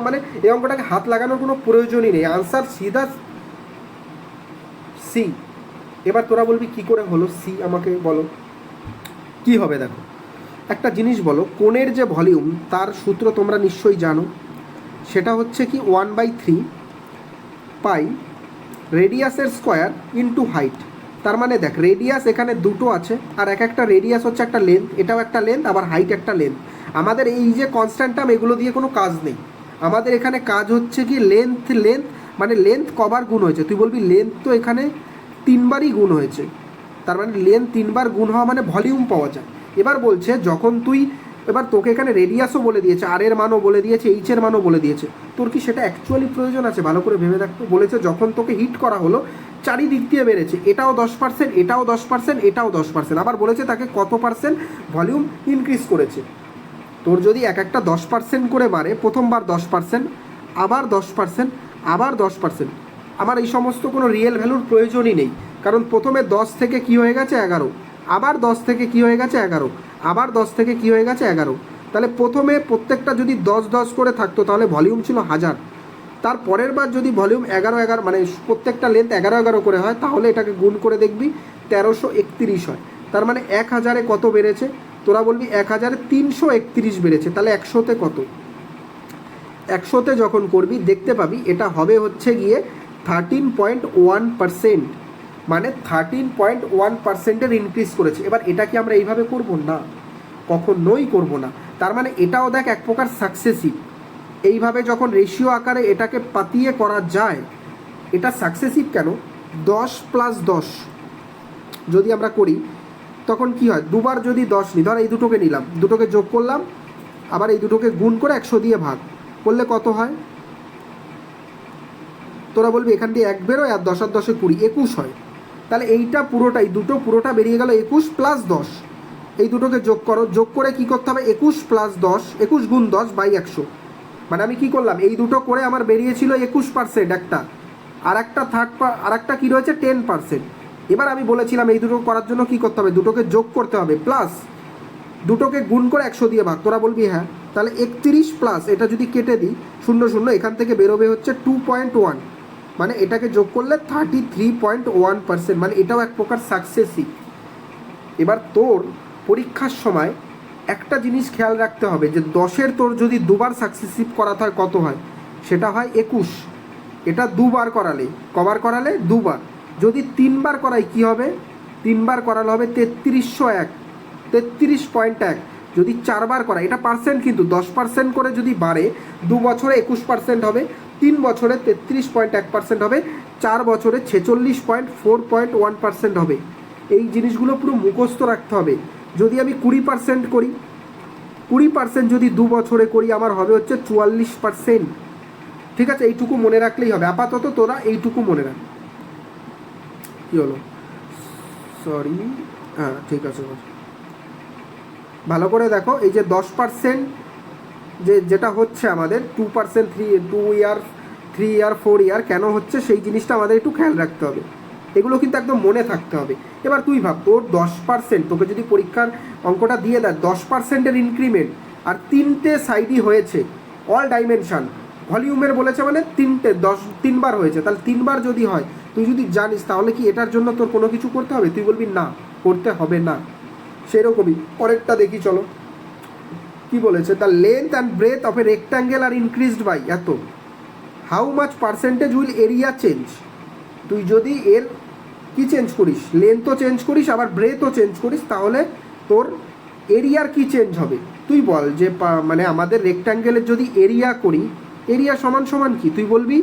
মানে এই অঙ্কটাকে হাত লাগানোর কোনো প্রয়োজনই নেই, আনসার সিধা সি। এবার তোরা বলবি কি করে হলো সি, আমাকে বলো কি হবে। দেখো একটা জিনিস বলো, কোণের যে ভলিউম তার সূত্র তোমরা নিশ্চয়ই জানো, সেটা হচ্ছে কি 1/3 পাই রেডিয়াসের স্কোয়ার ইন্টু হাইট। তার মানে দেখ রেডিয়াস এখানে দুটো আছে, আর এক একটা রেডিয়াস হচ্ছে একটা লেন্থ, এটাও একটা লেন্থ, আবার হাইট একটা লেন্থ। আমাদের এই যে কনস্ট্যান্ট টার্ম এগুলো দিয়ে কোনো কাজ নেই, আমাদের এখানে কাজ হচ্ছে কি লেন্থ মানে লেন্থ কবার গুণ হয়েছে। তুই বলবি লেন্থ তো এখানে 3বারই গুণ হয়েছে, তার মানে লেন্থ 3বার গুণ হওয়া মানে ভলিউম পাওয়া যায়। এবার বলছে যখন তুই, এবার তোকে এখানে রেডিয়াসও বলে দিয়েছে, আর এর মানও বলে দিয়েছে, এইচ এর মানও বলে দিয়েছে, তোর কি সেটা অ্যাকচুয়ালি প্রয়োজন আছে? ভালো করে ভেবে দেখতো। বলেছে যখন তোকে হিট করা হলো চারিদিক দিয়ে বেড়েছে, এটাও 10%, এটাও 10%, এটাও 10%, আবার বলেছে তাকে কত পার্সেন্ট ভলিউম ইনক্রিজ করেছে। তোর যদি এক একটা 10% করে বাড়ে, প্রথমবার 10%, আবার 10%, আবার 10%, আমার এই সমস্ত কোনো রিয়েল ভ্যালুর প্রয়োজনই নেই, কারণ প্রথমে 10 থেকে কি হয়ে গেছে 11, আবার 10 থেকে কি হয়ে গেছে 11, আবার 10 থেকে কি হয়ে গেছে 11। তাহলে প্রথমে প্রত্যেকটা যদি 10 করে থাকতো তাহলে ভলিউম ছিল 1000, তার পরের বার যদি ভলিউম 11 মানে প্রত্যেকটা লেন্থ 11 করে হয়, তাহলে এটাকে গুণ করে দেখবি 1331 হয়। তার মানে 1000-এ কত বেড়েছে? তোরা বলবি 1000-এ 331 বেড়েছে, তাহলে 100-তে কত? 100-তে যখন করবি দেখতে পাবি এটা হবে হচ্ছে গিয়ে 13.1%, মানে 13.1%-এর ইনক্রিজ করেছে। এবার এটা কি আমরা এইভাবে করব না, কখনোই করব না। তার মানে এটাও দেখ এক প্রকার সাকসেসিভ, এইভাবে যখন রেশিও আকারে এটাকে পাতিয়ে করা যায়, এটা সাকসেসিভ কেন? 10 + 10 যদি আমরা করি তখন কি হয়, দুবার যদি 10 নিই, ধর এই দুটোকে নিলাম, দুটোকে যোগ করলাম, আবার এই দুটোকে গুণ করে 100 দিয়ে ভাগ করলে কত হয়? তোরা বলবি এখান দিয়ে 1 বেরোয়, আর 10 আর 10-এ 20, 21 হয়। তাহলে এইটা পুরোটাই, পুরোটা বেরিয়ে গেল 21 + 10। এই দুটোকে যোগ করো, যোগ করে কি করতে হবে? 21 + 10, 21 গুণ 10/100। মানে আমি কি করলাম, এই দুটো করে আমার বেরিয়েছিল 21% একটা, আর একটা আর একটা কী রয়েছে 10%। এবার আমি বলেছিলাম এই দুটো করার জন্য কি করতে হবে? দুটোকে যোগ করতে হবে, প্লাস দুটোকে গুণ করে 100 দিয়ে ভাগ। তোরা বলবি হ্যাঁ, তাহলে 31 প্লাস এটা যদি কেটে দিই 0 0, এখান থেকে বেরোবে হচ্ছে 2.1, মানে এটাকে যোগ করলে 33.1%, মানে এটাও এক প্রকার সাকসেসই। এবার তোর পরীক্ষার সময় একটা জিনিস খেয়াল রাখতে হবে যে 10-এর তোর যদি দুবার সাকসেসিভ করাতে হয় কত হয়? সেটা হয় 21। এটা দুবার করালে, কবার করালে? দুবার। যদি 3বার করাই কি হবে? 3বার করালে হবে 3301, 33.1। যদি 4বার করা, এটা পার্সেন্ট কিন্তু 10% করে যদি বাড়ে, 2 বছরে 21% হবে, 3 বছরে 33.1% হবে, 4 বছরে 46.4.1% হবে। এই জিনিসগুলো পুরো মুখস্থ রাখতে হবে। যদি আমি 20% করি, 20% যদি 2 বছরে করি, আমার হবে হচ্ছে 44%। ঠিক আছে, এইটুকু মনে রাখলেই হবে। আপাতত তোরা এইটুকু মনে রাখ। কী হলো? সরি, হ্যাঁ ঠিক আছে, ভালো করে দেখো। এই যে 10% যেটা হচ্ছে আমাদের 2%, 2 ইয়ার, 3 ইয়ার, 4 ইয়ার কেন হচ্ছে সেই জিনিসটা আমাদের একটু খেয়াল রাখতে হবে। এগুলো কিন্তু একদম মনে থাকতে হবে। এবার তুই ভাব, তোর 10%, তোকে যদি পরীক্ষার অঙ্কটা দিয়ে দেয় 10%-এর ইনক্রিমেন্ট, আর 3টে সাইডই হয়েছে অল ডাইমেনশান, ভলিউমের বলেছে মানে 3বার হয়েছে, তাহলে 3বার যদি হয়, তুই যদি জানিস, তাহলে কি এটার জন্য তোর কোনো কিছু করতে হবে? তুই বলবি না, করতে হবে না। সেরকমই পরেরটা দেখি, চলো কি বলেছে। The length and breadth of a rectangle are increased by এত, how much percentage will area change? তুই যদি এর কি চেঞ্জ করিস, লেন্থও চেঞ্জ করিস, আবার ব্রেথও চেঞ্জ করিস, তাহলে তোর এরিয়ার কি চেঞ্জ হবে? তুই বল যে মানে আমাদের রেক্ট্যাঙ্গেলের যদি এরিয়া করি, এরিয়া সমান সমান কি? তুই বলবি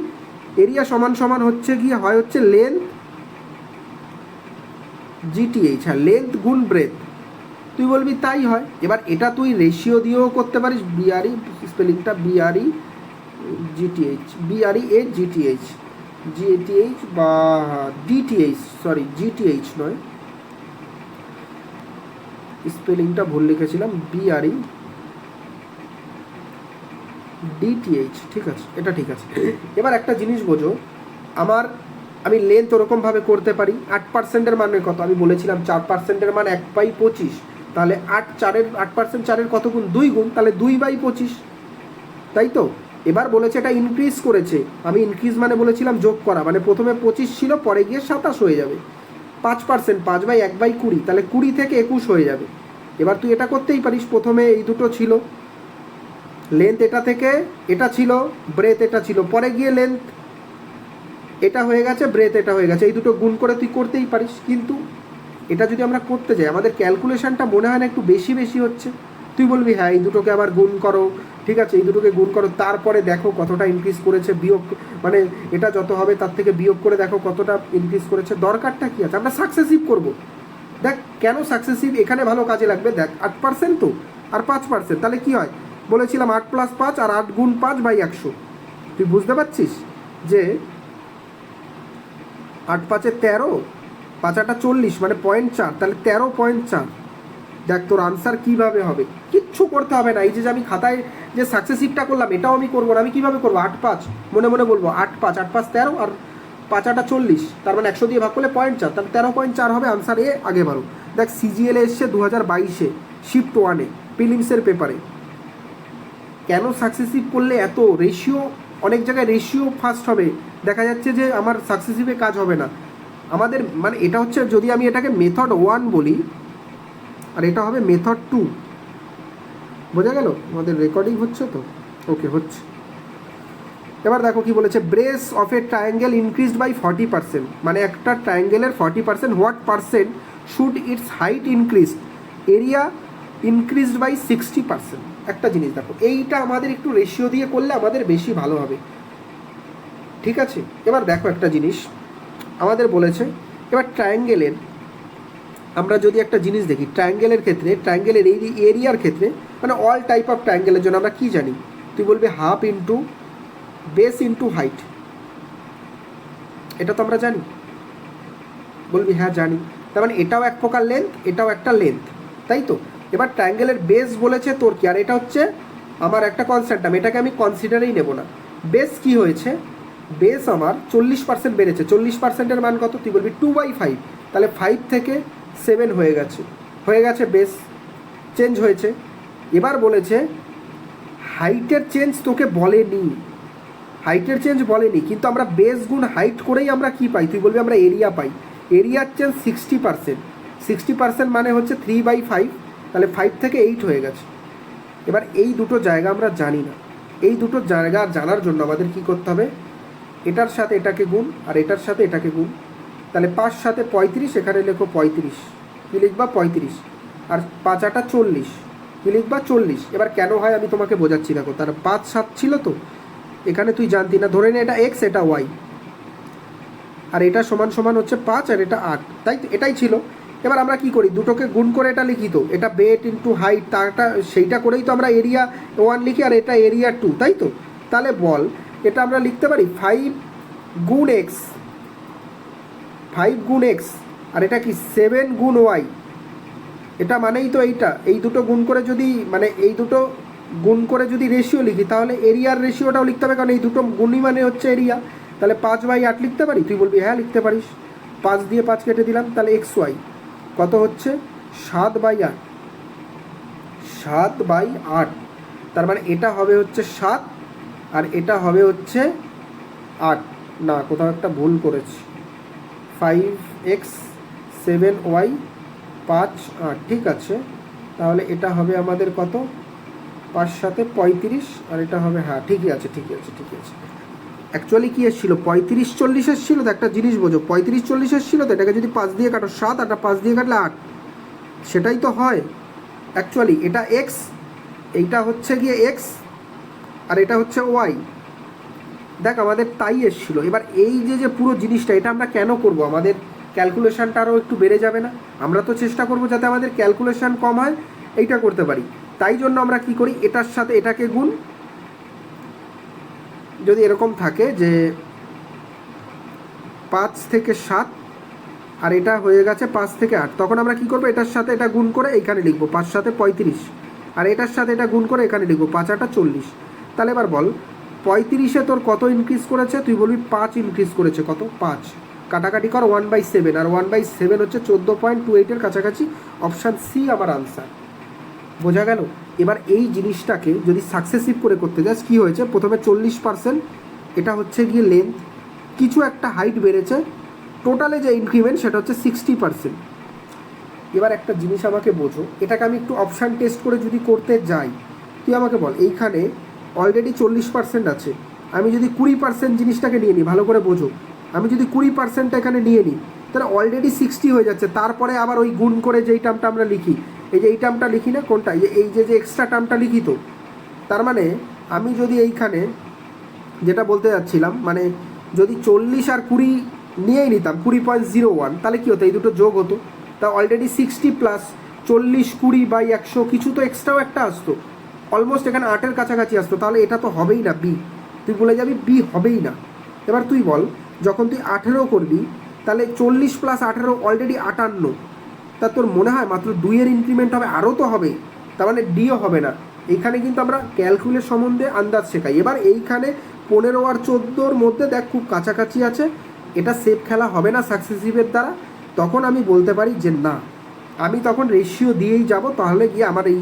এরিয়া সমান সমান হচ্ছে গিয়ে হয় হচ্ছে লেন্থ GTH, হ্যাঁ লেন্থ গুণ ব্রেথ। তুই বলবি তাই হয়। এবার এটা তুই রেশিও দিয়েও করতে পারিস, BRE, স্পেলিংটা BRE GTH, BRE GTH বা DTH, সরি GTH নয়, স্পেলিংটা ভুল লিখেছিলাম, BRE DTH, ঠিক আছে, এটা ঠিক আছে। এবার একটা জিনিস বোঝো, আমার আমি লেন্থ ওরকমভাবে করতে পারি। 8%-এর মানে কত? আমি বলেছিলাম 4%-এর মান 1/25, তাহলে 8% 4-এর কত গুণ? 2 গুণ, তাহলে 2/25, তাই তো? এবার বলেছে এটা ইনক্রিজ করেছে, আমি ইনক্রিজ মানে বলেছিলাম যোগ করা, মানে প্রথমে 25 ছিল, পরে গিয়ে 27 হয়ে যাবে। 5%, 5/1/20, তাহলে 20 থেকে 21 হয়ে যাবে। এবার তুই এটা করতেই পারিস, প্রথমে এই দুটো ছিল, লেন্থ এটা থেকে এটা ছিল, ব্রেথ এটা ছিল, পরে গিয়ে লেন্থ এটা হয়ে গেছে, ব্রেথ এটা হয়ে গেছে, এই দুটো গুণ করে তুই করতেই পারিস। কিন্তু এটা যদি আমরা করতে যাই, আমাদের ক্যালকুলেশনটা মনে হয় না একটু বেশি বেশি হচ্ছে? তুই বলবি হ্যাঁ, এই দুটোকে আবার গুণ করো, ঠিক আছে, এই দুটোকে গুণ করো, তারপরে দেখো কতটা ইনক্রিজ করেছে, বিয়োগ মানে এটা যত হবে তার থেকে বিয়োগ করে দেখো কতটা ইনক্রিজ করেছে। দরকারটা কী আছে? আমরা সাকসেসিভ করব। দেখ কেন সাকসেসিভ এখানে ভালো কাজে লাগবে। দেখ 8% তো আর 5%, তাহলে কি হয়? বলেছিলাম 8 + 5 আর 8 × 5/100। তুই বুঝতে পারছিস যে 8 × 5 = 13, 5 × 8 = 40, মানে 0.4, তাহলে 13.4। দেখ তোর আনসার কীভাবে হবে, কিচ্ছু করতে হবে না। এই যে আমি খাতায় যে সাকসেসিভটা করলাম এটাও আমি করবো না। আমি কীভাবে করবো? 8 × 5 মনে মনে বলবো, 8 × 5, 8 × 5 = 13 আর 5 × 8 = 40, তার মানে 100 দিয়ে ভাগ করলে 0.4, তাহলে 13.4 হবে আনসার এ। আগে বারো দেখ সিজিএল এসছে 2022-এ, শিফট 1-এ, প্রিলিমসের পেপারে। কেন সাকসেসিভ করলে এত রেশিও, অনেক জায়গায় রেশিও ফার্স্ট হবে, দেখা যাচ্ছে যে আমার সাকসেসিভে কাজ হবে না। আমাদের মানে এটা হচ্ছে, যদি আমি এটাকে মেথড 1 বলি আর এটা হবে মেথড 2, বোঝা গেল? আমাদের রেকর্ডিং হচ্ছে তো? ওকে, হচ্ছে। এবার দেখো কি বলেছে, breadth of a triangle increased by 40%, মানে একটা ট্রায়াঙ্গেলের 40%, what percent should its height increase? Area increased by 60%। একটা জিনিস দেখো, এইটা আমাদের একটু রেশিও দিয়ে করলে আমাদের বেশি ভালো হবে, ঠিক আছে? এবার দেখো একটা জিনিস আমাদের বলেছে, এবার ট্রায়াঙ্গেলের আমরা যদি একটা জিনিস দেখি, ট্রায়াঙ্গেলের ক্ষেত্রে, ট্রায়াঙ্গেলের এই এরিয়ার ক্ষেত্রে, মানে অল টাইপ অফ ট্রায়াঙ্গেলের জন্য আমরা কি জানি? তুই বলবি half into base into height, এটা তো আমরা জানি। বলবি হ্যাঁ জানি, তার মানে এটাও এক প্রকার লেন্থ, এটাও একটা লেন্থ, তাই তো? এবার ট্রায়াঙ্গেলের বেস বলেছে তোর কি, আর এটা হচ্ছে আমার একটা কনস্ট্যান্ট, এটাকে আমি কনসিডারেই নেব না। বেস কি হয়েছে? বেস আমার 40% বেড়েছে। 40%-এর মান কত? তুই বলবি 2/5, তাহলে 5 থেকে 7 হয়ে গেছে, বেস চেঞ্জ হয়েছে। এবার বলেছে হাইটের চেঞ্জ তোকে বলেনি, হাইটের চেঞ্জ বলেনি, কিন্তু আমরা বেস গুণ হাইট করেই আমরা কি পাই? তুই বলবি আমরা এরিয়া পাই। এরিয়ার চেঞ্জ 60%, 60% মানে হচ্ছে 3/5, তাহলে 5 থেকে 8 হয়ে গেছে। এবার এই দুটো জায়গা আমরা জানি না, এই দুটো জায়গা জানার জন্য আমাদের কি করতে হবে? এটার সাথে এটাকে গুণ আর এটার সাথে এটাকে গুণ, তাহলে 5 × 7 = 35, এখানে লেখো 35, কী লিখবা? 35, আর 5 × 8 = 40, কী লিখবা? 40। এবার কেন হয় আমি তোমাকে বোঝাচ্ছি, দেখো তার 5 7 ছিল তো, এখানে তুই জানতি না, ধরে নে এটা এক্স, এটা ওয়াই, আর এটা সমান সমান হচ্ছে 5 আর এটা 8, তাই তো? এটাই ছিল। এবার আমরা কি করি? দুটোকে গুণ করে এটা লিখি তো, এটা বেট ইন্টু হাইট, তারটা সেইটা করেই তো আমরা এরিয়া 1 লিখি, আর এটা এরিয়া 2, তাই তো? তাহলে বল এটা আমরা লিখতে পারি 5 গুণ এক্স, 5 গুণ এক্স, আর এটা কি 7 গুণ ওয়াই, এটা মানেই তো এইটা। এই দুটো গুণ করে যদি, মানে এই দুটো গুণ করে যদি রেশিও লিখি, তাহলে এরিয়ার রেশিওটাও লিখতে হবে, কারণ এই দুটো গুণই মানে হচ্ছে এরিয়া। তাহলে 5/8 লিখতে পারি? তুই বলবি হ্যাঁ লিখতে পারিস। 5 দিয়ে 5 কেটে দিলাম, তাহলে XY কত হচ্ছে? 7/8, 7/8, তার মানে এটা হবে হচ্ছে 7 আর এটা হবে হচ্ছে 8, না কোথাও একটা ভুল করেছি, 5x 7y 5 8, ঠিক আছে। তাহলে এটা হবে আমাদের কত? 5 × 7 = 35, আর এটা হবে, হ্যাঁ ঠিকই আছে। অ্যাকচুয়ালি কী এসেছিলো? 35 40 এসেছিলো তো, একটা জিনিস বোঝো, 35 40 এসেছিলো তো, এটাকে যদি 5 দিয়ে কাটো 7, আর 5 দিয়ে কাটলে 8, সেটাই তো হয় অ্যাকচুয়ালি। এটা এক্স, এইটা হচ্ছে গিয়ে এক্স, আর এটা হচ্ছে ওয়াই। দেখ আমাদের তাই এসেছিলো। এবার এই যে পুরো জিনিসটা, এটা আমরা কেন করব? আমাদের ক্যালকুলেশানটা আরও একটু বেড়ে যাবে না? আমরা তো চেষ্টা করব যাতে আমাদের ক্যালকুলেশান কম হয়, এইটা করতে পারি। তাই জন্য আমরা কি করি? এটার সাথে এটাকে গুণ, যদি এরকম থাকে যে 5 থেকে 7 আর এটা হয়ে গেছে 5 থেকে 8, তখন আমরা কি করব? এটার সাথে এটা গুণ করে এইখানে লিখবো 5 × 7 = 35, আর এটার সাথে এটা গুণ করে এখানে লিখবো 5 × 8 = 40। তাহলে এবার বল 35-এ তোর কত ইনক্রিজ করেছে? তুই বলবি 5 ইনক্রিজ করেছে। কত? 5। কাটাকাটি কর 1/7, আর 1/7 হচ্ছে 14.28-এর কাছাকাছি। অপশান সি আমার আনসার। বোঝা গেল? এবার এই জিনিসটাকে যদি সাকসেসিভ করে করতে যাস, কী হয়েছে, প্রথমে 40%, এটা হচ্ছে গিয়ে লেন্থ, কিছু একটা হাইট বেড়েছে, টোটালে যে ইনক্রিমেন্ট সেটা হচ্ছে 60%। এবার একটা জিনিস আমাকে বোঝো, এটাকে আমি একটু অপশান টেস্ট করে যদি করতে যাই, তুই আমাকে বল এইখানে অলরেডি 40% আছে, আমি যদি 20% জিনিসটাকে নিয়ে নিই, ভালো করে বোঝো, আমি যদি 20% এখানে নিয়ে নিই তাহলে অলরেডি 60 হয়ে যাচ্ছে। তারপরে আবার ওই গুণ করে যেই টার্মটা আমরা লিখি, এই যে এই টার্মটা লিখি না, কোনটা, এই যে এক্সট্রা টার্মটা লিখি, তো তার মানে আমি যদি এইখানে যেটা বলতে যাচ্ছিলাম, মানে যদি 40 আর 20 নিয়েই নিতাম 20.01, তাহলে কী হতো, এই দুটো যোগ হতো, তা অলরেডি 60 প্লাস 40/20/100 কিছু তো এক্সট্রাও একটা আসতো, অলমোস্ট এখানে 8-এর কাছাকাছি আসতো। তাহলে এটা তো হবেই না, বি, তুই বলে যাবি বি হবেই না। এবার তুই বল, যখন তুই 18 করবি তাহলে 40 প্লাস 18 অলরেডি 58, তা তোর মনে হয় মাত্র 2-এর ইনক্রিমেন্ট হবে? আরও তো হবে, তার মানে ডিও হবে না। এইখানে কিন্তু আমরা ক্যালকুলেট সম্বন্ধে আন্দাজ শেখাই। এবার এইখানে 15 আর 14-র মধ্যে দেখ খুব কাছাকাছি আছে, এটা সেফ খেলা হবে না সাকসেসিভের দ্বারা। তখন আমি বলতে পারি যে না, আমি তখন রেশিও দিয়েই যাব, তাহলে গিয়ে আমার এই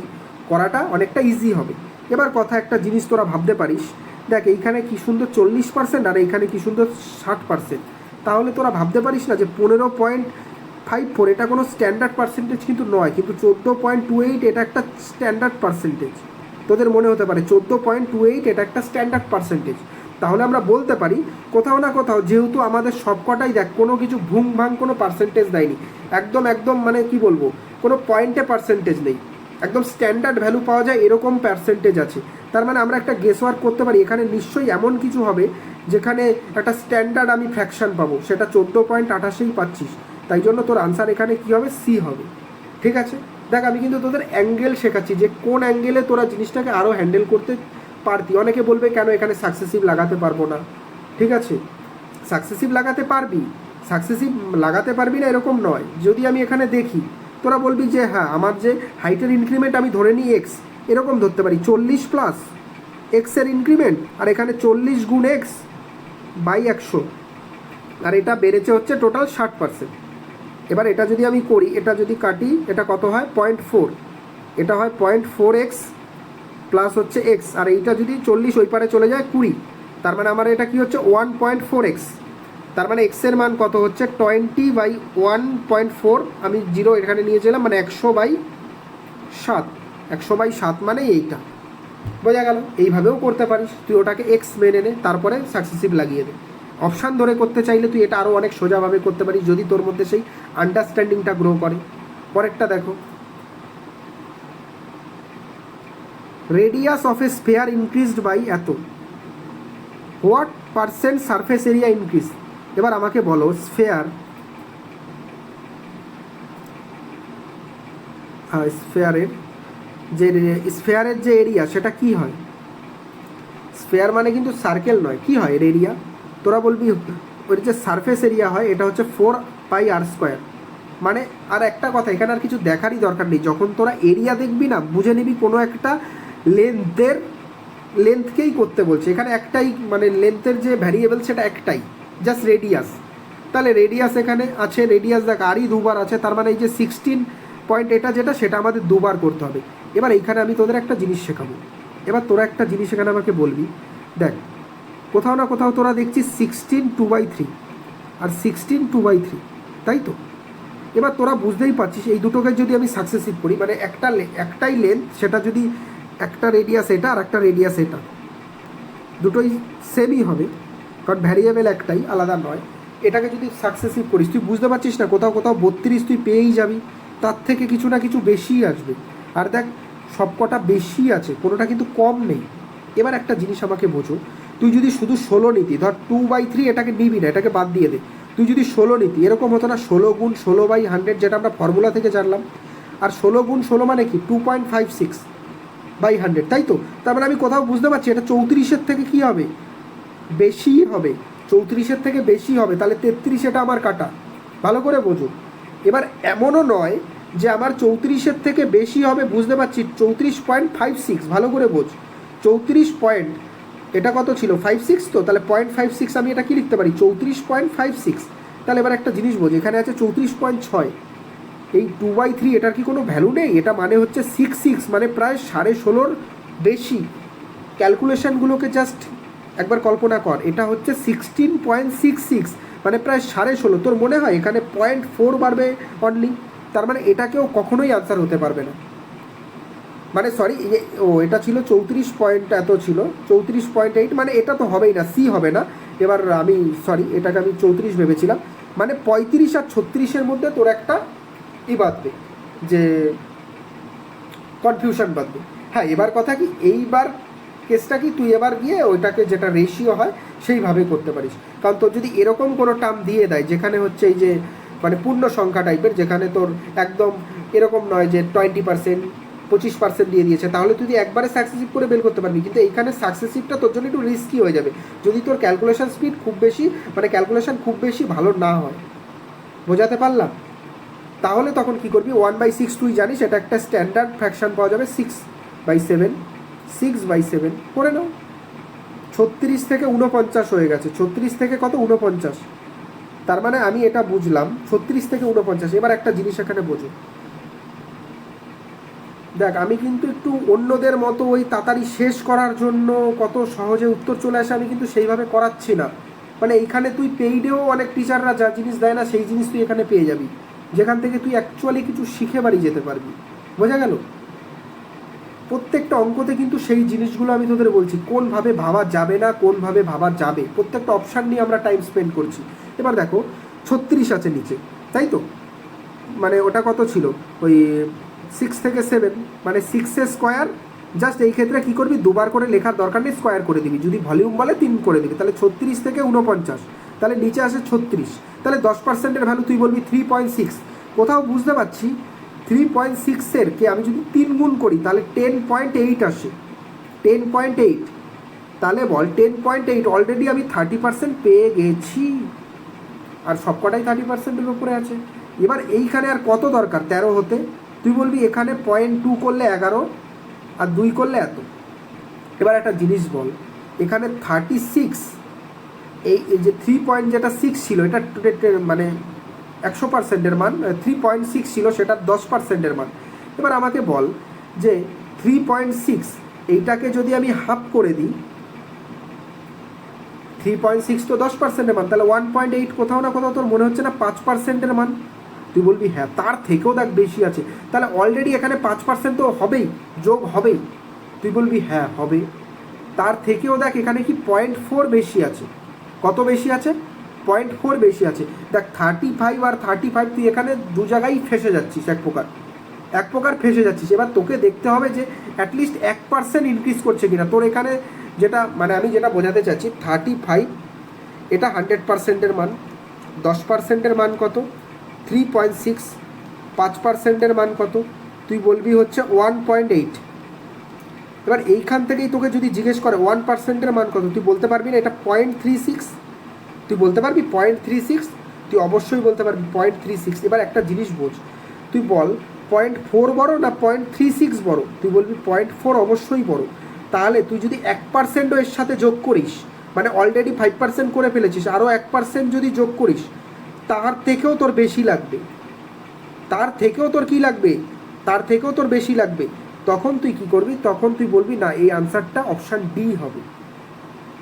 করাটা অনেকটা ইজি হবে। এবার কথা, একটা জিনিস তোরা ভাবতে পারিস, দেখ এইখানে কি সুন্দর 40% আর এইখানে কি সুন্দর 60%, তাহলে তোরা ভাবতে পারিস না যে 15.54 এটা কোনো স্ট্যান্ডার্ড পার্সেন্টেজ কিন্তু নয়, কিন্তু 14.28 এটা একটা স্ট্যান্ডার্ড পার্সেন্টেজ। তোদের মনে হতে পারে 14.28 এটা একটা স্ট্যান্ডার্ড পার্সেন্টেজ, তাহলে আমরা বলতে পারি কোথাও না কোথাও, যেহেতু আমাদের সবকটাই দেখ কোনো কিছু ভুং ভাং কোনো পার্সেন্টেজ দেয়নি, একদম একদম মানে কি বলবো, কোনো পয়েন্টে পার্সেন্টেজ নেই, একদম স্ট্যান্ডার্ড ভ্যালু পাওয়া যায় এরকম পার্সেন্টেজ আছে। তার মানে আমরা একটা গেস ওয়ার্ক করতে পারি, এখানে নিশ্চয়ই এমন কিছু হবে যেখানে একটা স্ট্যান্ডার্ড আমি ফ্র্যাকশন পাবো, সেটা 14.28 পাচ্ছিস, তাই জন্য তোর আনসার এখানে কী হবে, সি হবে। ঠিক আছে, দেখ আমি কিন্তু তোদের অ্যাঙ্গেল শেখাচ্ছি যে কোন অ্যাঙ্গেলে তোরা জিনিসটাকে আরও হ্যান্ডেল করতে পারতি। অনেকে বলবে কেন এখানে সাকসেসিভ লাগাতে পারবো না, ঠিক আছে, সাকসেসিভ লাগাতে পারবি, সাকসেসিভ লাগাতে পারবি না এরকম নয়। যদি আমি এখানে দেখি, তোরা বলবি যে হ্যাঁ আমার যে হাইটের ইনক্রিমেন্ট আমি ধরে নিই এক্স, এরকম ধরতে পারি 40 প্লাস এক্সের ইনক্রিমেন্ট, আর এখানে 40 গুণ এক্স বাই 100, আর এটা বেড়েছে হচ্ছে টোটাল 60%। এবার এটা যদি আমি করি, এটা যদি কাটি, এটা কত হয় 0.4, এটা হয় 0.4x প্লাস হচ্ছে এক্স, আর এইটা যদি 40 ওই পারে চলে যায় 20, তার মানে আমার এটা কি হচ্ছে 1.4x, তার মানে এক্সের মান কত হচ্ছে 20/1.4, আমি 0 এখানে নিয়েছিলাম, মানে 100/7, 100/7 মানে এইটা। বোঝা গেল? এইভাবেও করতে পারিস, তুই ওটাকে এক্স মেনে নে, তারপরে সাকসেসিভ লাগিয়ে দে। অপশান ধরে করতে চাইলে তুই এটা আরও অনেক সোজাভাবে করতে পারিস, যদি তোর মধ্যে সেই আন্ডারস্ট্যান্ডিংটা গ্রো করে। পরেরটা দেখো, radius of a sphere increased by এত, what percent surface area increase. এবার আমাকে বলো, স্ফেয়ারের যে এরিয়া সেটা কি হয়? স্ফেয়ার মানে কিন্তু সার্কেল নয়, কি হয় এর এরিয়া? তোরা বলবি ওর যে সারফেস এরিয়া হয় এটা হচ্ছে 4πr²। মানে আর একটা কথা, এখানে আর কিছু দেখারই দরকার নেই, যখন তোরা এরিয়া দেখবি না, বুঝে নিবি কোনো একটা লেন্থকেই করতে বলছে। এখানে একটাই, মানে লেন্থের যে ভ্যারিয়েবল সেটা একটাই, জাস্ট রেডিয়াস। তাহলে রেডিয়াস এখানে আছে, রেডিয়াস দেখ আরই দুবার আছে, তার মানে এই যে 16 পয়েন্ট এটা যেটা, সেটা আমাদের দুবার করতে হবে। এবার এইখানে আমি তোদের একটা জিনিস শেখাবো, এবার তোরা একটা জিনিস এখানে আমাকে বলবি, দেখ কোথাও না কোথাও তোরা দেখছিস 16 2/3 আর 16 2/3, তাই তো? এবার তোরা বুঝতেই পারছিস এই দুটোকে যদি আমি সাকসেসিভ করি, মানে একটাই লেন্থ, সেটা যদি একটা রেডিয়াস এটা আর একটা রেডিয়াস এটা, দুটোই সেমই হবে, কারণ ভ্যারিয়েবল একটাই, আলাদা নয়। এটাকে যদি সাকসেসিভ করিস, তুই বুঝতে পারছিস না, কোথাও কোথাও 32 তুই পেয়েই যাবি, তার থেকে কিছু না কিছু বেশিই আসবে। আর দেখ সবকটা বেশি আছে, কোনোটা কিন্তু কম নেই। এবার একটা জিনিস আমাকে বোঝো, তুই যদি শুধু 16 নিতি, ধর 2/3 এটাকে নিবি না, এটাকে বাদ দিয়ে দে, তুই যদি 16 নিতি, এরকম হতো না 16 গুণ 16/100, যেটা আমরা ফর্মুলা থেকে জানলাম, আর 16 গুণ 16 মানে কি 2.56/100, তাই তো? তার মানে আমি কোথাও বুঝতে পারছি এটা 34-এর থেকে কি হবে, বেশি হবে, 34-এর থেকে বেশি হবে, তাহলে 33 এটা আমার কাটা, ভালো করে বোঝো। এবার এমনও নয় যে আমার 34-এর থেকে বেশি হবে, বুঝতে পারছি 34.56, ভালো করে বোঝ, 34 পয়েন্ট, এটা কত ছিল 56, তো তাহলে 0.56 আমি এটা কি লিখতে পারি 34.56, তাহলে এবার একটা জিনিস বোঝ, এখানে আছে 34.6, এই 2/3 এটার কি কোনো ভ্যালু নেই? এটা মানে হচ্ছে 6 মানে প্রায় 16.5 বেশি। ক্যালকুলেশানগুলোকে জাস্ট একবার কল্পনা কর, এটা হচ্ছে 16.66 মানে প্রায় 16.5। তোর মনে হয় এখানে 0.4 বাড়বে অনলি? তার মানে এটাকেও কখনোই আনসার হতে পারবে না। মানে সরি, এটা ছিল 34 পয়েন্ট এত ছিল, 34.8, মানে এটা তো হবেই না, সি হবে না। এবার আমি সরি, এটাকে আমি 34 ভেবেছিলাম। মানে 35 আর 36-এর মধ্যে তোর একটা বাঁধবে, যে কনফিউশন বাঁধবে। হ্যাঁ, এবার কথা কি, এইবার কেসটা কি, তুই এবার গিয়ে ওইটাকে যেটা রেশিও হয় সেইভাবে করতে পারিস। কারণ তোর যদি এরকম কোনো টার্ম দিয়ে দেয় যেখানে হচ্ছে এই যে মানে পূর্ণ সংখ্যা টাইপের, যেখানে তোর একদম এরকম নয় যে 20%, 25% দিয়ে দিয়েছে, তাহলে তুই একবারে সাকসেসিভ করে বের করতে পারবি। কিন্তু এইখানে সাকসেসিভটা তোর জন্য একটু রিস্কি হয়ে যাবে যদি তোর ক্যালকুলেশন স্পিড খুব বেশি, মানে ক্যালকুলেশন খুব বেশি ভালো না হয়। বোঝাতে পারলাম? তাহলে তখন কি করবি, 1/6 তুই জানিস এটা একটা স্ট্যান্ডার্ড ফ্র্যাকশন পাওয়া যাবে, 6/7, 6/7 করে নাও। 36 থেকে 49 হয়ে গেছে, 36 থেকে কত, 49। তার মানে আমি এটা বুঝলাম 36 থেকে 49। এবার একটা জিনিস এখানে বোঝো, দেখ আমি কিন্তু একটু অন্যদের মতো ওই তাড়াতাড়ি শেষ করার জন্য কত সহজে উত্তর চলে আসে আমি কিন্তু সেইভাবে করাচ্ছি না। মানে এইখানে তুই পেইডেও অনেক টিচাররা যা জিনিস দেয় না সেই জিনিস তুই এখানে পেয়ে যাবি, যেখান থেকে তুই অ্যাকচুয়ালি কিছু শিখে বাড়ি যেতে পারবি। বোঝা গেল? প্রত্যেকটা অঙ্কতে কিন্তু সেই জিনিসগুলো আমি তোদের বলছি, কোনভাবে ভাবা যাবে না, কোনভাবে ভাবা যাবে, প্রত্যেকটা অপশান নিয়ে আমরা টাইম স্পেন্ড করছি। এবার দেখো 36 আছে নিচে, তাই তো? মানে ওটা কত ছিল, ওই 6 থেকে 7, মানে 6 স্কোয়ার। জাস্ট এই ক্ষেত্রে কী করবি, দুবার করে লেখার দরকার নেই, স্কোয়ার করে দিবি। যদি ভলিউম বলে 3 করে দিবি, তাহলে 36 থেকে 49, তাহলে নিচে আসে 36। তাহলে 10%-এর ভ্যালু তুই বলবি 3.6। কোথাও বুঝতে পারছি 3.6-এর কে আমি যদি 3 গুণ করি তাহলে 10.8 আসে, 10.8। তাহলে বল 10.8, অলরেডি আমি 30% পেয়ে গেছি, আর সবকটাই 30%-এর উপরে আছে। এবার এইখানে আর কত দরকার 13 হতে? তুই বলবি এখানে 0.2 করলে 11, আর 2 করলে এত। এবার একটা জিনিস বল, এখানে 36, এই যে 3.6 ছিল এটা মানে 100%-এর মান, 3.6 ছিল সেটা 10%-এর মান। এবার আমাকে বল যে 3.6 এইটাকে যদি আমি হাফ করে দিই, 3.6 তো 10%-এর মান, তাহলে 1.8 কোথাও না কোথাও তোর মনে হচ্ছে না 5%-এর মান? তুই বলবি হ্যাঁ, তার থেকেও দেখ বেশি আছে, তাহলে অলরেডি এখানে 5% তো হবেই, যোগ হবেই। তুই বলবি হ্যাঁ হবে, তার থেকেও দেখ এখানে কি 0.4 বেশি আছে। কত বেশি আছে? 0.4 বেশি আছে। দেখ 35 আর 35 তুই এখানে দু জায়গায় ফেসে যাচ্ছিস, এক প্রকার ফেসে যাচ্ছিস। এবার তোকে দেখতে হবে যে অ্যাটলিস্ট 1% ইনক্রিজ করছে কিনা তোর এখানে। যেটা মানে আমি যেটা বোঝাতে চাচ্ছি, 35 এটা 100%-এর মান, 10%-এর মান কত 3.6, 5%-এর মান কত তুই বলবি হচ্ছে 1.8। এবার এইখান থেকেই তোকে যদি জিজ্ঞেস করে 1%-এর মান কত, তুই বলতে পারবি না এটা 0.36? তুই বলতে পারবি 0.36? তুই অবশ্যই বলতে পারবি 0.36। এবার একটা জিনিস বোঝ, তুই বল 0.4 বড় না 0.36 বড়? তুই বলবি 0.4 অবশ্যই বড়। তাহলে তুই যদি 1%ও এর সাথে যোগ করিস, মানে অলরেডি 5% করে ফেলেছিস, আরও 1% যদি যোগ করিস, তার থেকেও তোর বেশি লাগবে, তার থেকেও তোর কী লাগবে, তার থেকেও তোর বেশি লাগবে। তখন তুই কি করবি, তখন তুই বলবি না এই আনসারটা অপশান ডি হবে।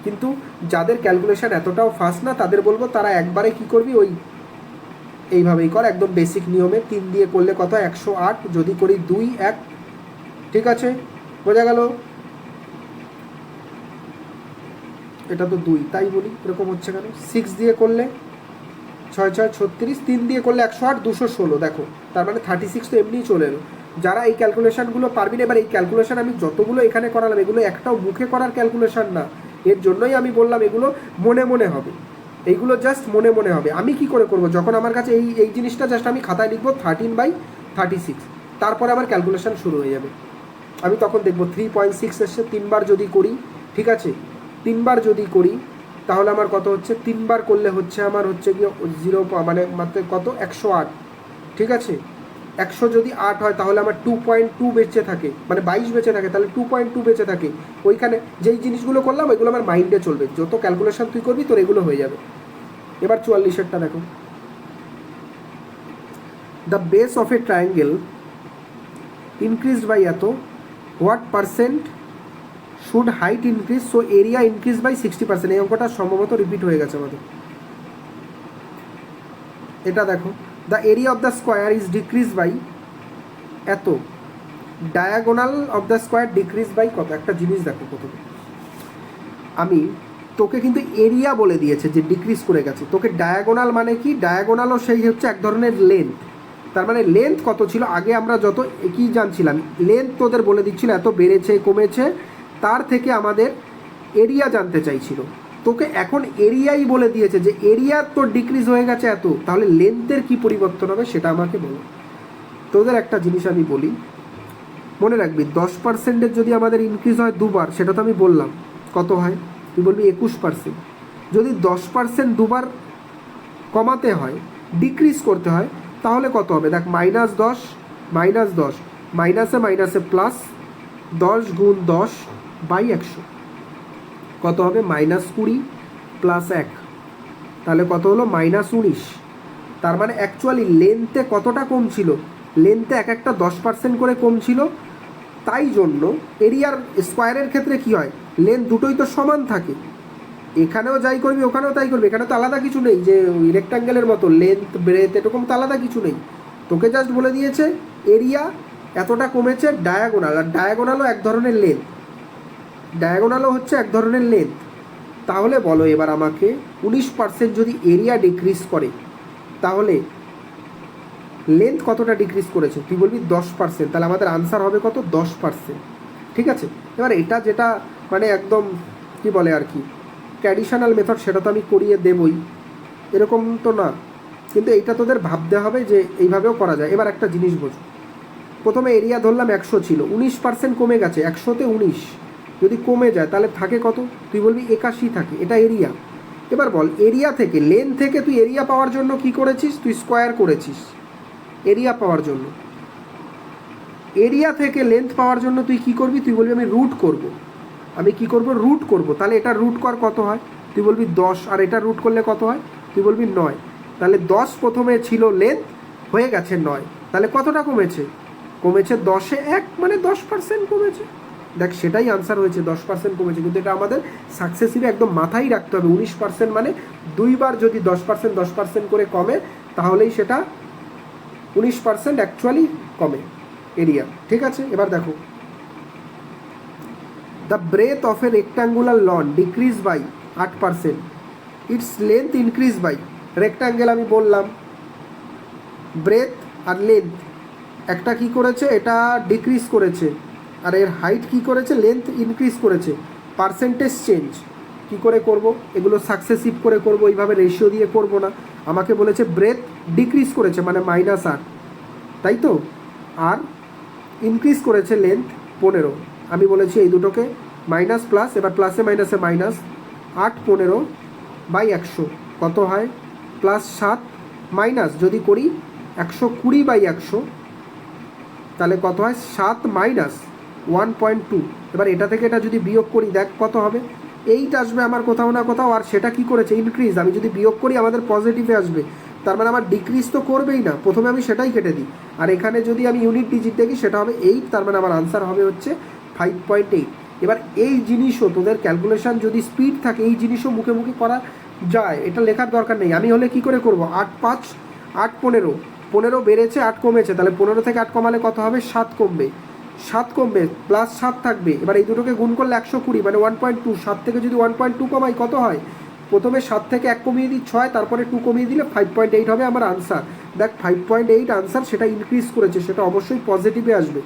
কিন্তু যাদের ক্যালকুলেশন এতটাও ফাস্ট না তাদের বলবো তারা একবারে কি করবি, ওই এইভাবেই কর, একদম বেসিক নিয়মে। 3 দিয়ে করলে কত, 108, যদি করি 2, 1, ঠিক আছে? বোঝা গেল? এটা তো 2, তাই বলি এরকম হচ্ছে কেন। 6 দিয়ে করলে 6 6 36, 3 দিয়ে করলে 108, 216, দেখো তার মানে 36 তো এমনিই চলে এলো। যারা এই ক্যালকুলেশানগুলো পারবি না, এবার এই ক্যালকুলেশান আমি যতগুলো এখানে করালাম এগুলো একটাও মুখে করার ক্যালকুলেশান না, এর জন্যই আমি বললাম এগুলো মনে মনে হবে, এইগুলো জাস্ট মনে মনে হবে। আমি কি করে করব, যখন আমার কাছে এই জিনিসটা জাস্ট আমি খাতায় লিখবো 13/36, তারপরে আমার ক্যালকুলেশান শুরু হয়ে যাবে। আমি তখন দেখবো 3.6 এসছে, 3 বার যদি করি, ঠিক আছে, 3 বার যদি করি তাহলে আমার কত হচ্ছে, 3 বার করলে হচ্ছে আমার হচ্ছে কি 0, মানে মাত্র কত 108, ঠিক আছে। 100 যদি 8 হয় তাহলে আমার 2.2 বেঁচে থাকে, মানে 22 বেঁচে থাকে, তাহলে 2.2 বেঁচে থাকে। ওইখানে যেই জিনিসগুলো করলাম ওইগুলো আমার মাইন্ডে চলবে, যত ক্যালকুলেশন তুই করবি তোর এগুলো হয়ে যাবে। এবার 44-এরটা দেখো, the base of a triangle increased by এত, what percent should height increase so area increase by 60%। এই অঙ্কটা সম্ভবত রিপিট হয়ে গেছে আমাদের। এটা দেখো, the area of the square is decrease by এত, diagonal of the square decrease by কত। একটা জিনিস দেখো প্রথমে, আমি তোকে কিন্তু এরিয়া বলে দিয়েছে যে ডিক্রিজ করে গেছে, তোকে ডায়াগোনাল মানে কি, ডায়াগোনালও সেই হচ্ছে এক ধরনের লেন্থ। তার মানে লেন্থ কত ছিল আগে আমরা যত কি জানছিলাম, লেন্থ তোদের বলে দিচ্ছিল এত বেড়েছে কমেছে, তার থেকে আমাদের এরিয়া জানতে চাইছিল। তোকে এখন এরিয়াই বলে দিয়েছে যে এরিয়া তোর ডিক্রিজ হয়ে গেছে এত, তাহলে লেন্থের কি পরিবর্তন হবে সেটা আমাকে বলো। তোদের একটা জিনিস আমি বলি, মনে রাখবি 10%-এর যদি আমাদের ইনক্রিজ হয় দুবার, সেটা তো আমি বললাম, কত হয় তুই বলবি 21%। যদি 10% দুবার কমাতে হয়, ডিক্রিজ করতে হয়, তাহলে কত হবে দেখ, -10 -10 মাইনাসে মাইনাসে প্লাস 10 গুণ 10 বাই 100 কত হবে, -20 প্লাস 1, তাহলে কত হলো -19। তার মানে অ্যাকচুয়ালি লেন্থে কতটা কম ছিল, লেন্থে এক একটা 10% করে কম ছিল। তাই জন্য এরিয়ার স্কোয়ারের ক্ষেত্রে কি হয়, লেন্থ দুটোই তো সমান থাকে, এখানেও যাই করবি ওখানেও তাই করবি, এখানে তো আলাদা কিছু নেই যে রেক্ট্যাঙ্গেলের মতো লেন্থ ব্রেথ এরকম তো আলাদা কিছু নেই। তোকে জাস্ট বলে দিয়েছে এরিয়া এতটা কমেছে ডায়াগোনাল, আর ডায়াগোনালও এক ধরনের লেন্থ, ডায়াগোনালও হচ্ছে এক ধরনের লেন্থ। তাহলে বলো এবার আমাকে 19% যদি এরিয়া ডিক্রিজ করে, তাহলে লেন্থ কতটা ডিক্রিজ করেছে, তুই বলবি 10%, তাহলে আমাদের আনসার হবে কত, 10%। ঠিক আছে, এবার এটা যেটা মানে একদম কি বলে আর কি ট্র্যাডিশনাল মেথড, সেটা তো আমি করিয়ে দেবই, এরকম তো না, কিন্তু এইটা তোদের ভাবতে হবে যে এইভাবেও করা যায়। এবার একটা জিনিস বোঝো, প্রথমে এরিয়া ধরলাম 100 ছিল, 19% কমে গেছে, 100-তে 19 যদি কমে যায় তাহলে থাকে কত, তুই বলবি 81 থাকে, এটা এরিয়া। এবার বল এরিয়া থেকে লেন্থ থেকে তুই এরিয়া পাওয়ার জন্য কি করেছিস, তুই স্কোয়ার করেছিস এরিয়া পাওয়ার জন্য, এরিয়া থেকে লেন্থ পাওয়ার জন্য তুই কি করবি, তুই বলবি আমি রুট করব, আমি কি করব রুট করব, তাহলে এটা রুট কর কত হয়, তুই বলবি 10, আর এটা রুট করলে কত হয়, তুই বলবি 9, তাহলে 10 প্রথমে ছিল লেন্থ, হয়ে গেছে 9, তাহলে কতটা কমেছে, কমেছে 10-এ 1 মানে 10% কমেছে। দেখ সেটাই আনসার হয়েছে, 10% কমেছে, কিন্তু এটা আমাদের সাকসেসিভে একদম মাথায় রাখতে হবে। 19% মানে দুইবার যদি 10% 10% করে কমে, তাহলেই সেটা 19% অ্যাকচুয়ালি কমে এরিয়া। ঠিক আছে, এবার দেখো, the breadth of a rectangular lawn decrease by 8%, its length increase by, rectangle আমি বললাম ব্রেথ আর লেন্থ একটা কি করেছে, এটা ডিক্রিজ করেছে, আর এর হাইট কি করেছে, লেন্থ ইনক্রিজ করেছে, পার্সেন্টেজ চেঞ্জ কি করে করব, এগুলো সাকসেসিভ করে করব, এইভাবে রেশিও দিয়ে করব না। আমাকে বলেছে ব্রেথ ডিক্রিজ করেছে মানে -8, তাই তো, আর ইনক্রিজ করেছে লেন্থ 15, আমি বলেছি এই দুটোকে মাইনাস প্লাস, এবার প্লাসে মাইনাসে মাইনাস, 8 15 বাই 100 কত হয়, +7 মাইনাস যদি করি 120 বাই 100, তাহলে কত হয় 7 মাইনাস 1.2। এবার এটা থেকে এটা যদি বিয়োগ করি দেখ কত হবে, 8 আসবে আমার কোথাও না কোথাও, আর সেটা কি করেছে ইনক্রিজ, আমি যদি বিয়োগ করি আমাদের পজিটিভে আসবে, তার মানে আমার ডিক্রিজ তো করবেই না, প্রথমে আমি সেটাই কেটে দিই, আর এখানে যদি আমি ইউনিট ডিজিট দেখি সেটা হবে 8, তার মানে আমার আনসার হবে হচ্ছে 5.8। এবার এই জিনিসও তোদের ক্যালকুলেশন যদি স্পিড থাকে এই জিনিসও মুখে মুখে করা যায়, এটা লেখার দরকার নেই। আমি হলে কি করে করব, 8 5 8 15, 15 বেড়েছে 8 কমেছে, তাহলে 15 থেকে 8 কমালে কত হবে, 7 কমবে, 7 কমবে প্লাস 7 থাকবে, এবার এই দুটোকে গুণ করলে 120 মানে 1.2, 7 থেকে যদি 1.2 কমাই কত হয়, প্রথমে 7 থেকে 1 কমিয়ে দিই 6, তারপরে 2 কমিয়ে দিলে 5.8 হবে আমার আনসার। দেখ 5.8 আনসার, সেটা ইনক্রিজ করেছে, সেটা অবশ্যই পজিটিভে আসবে।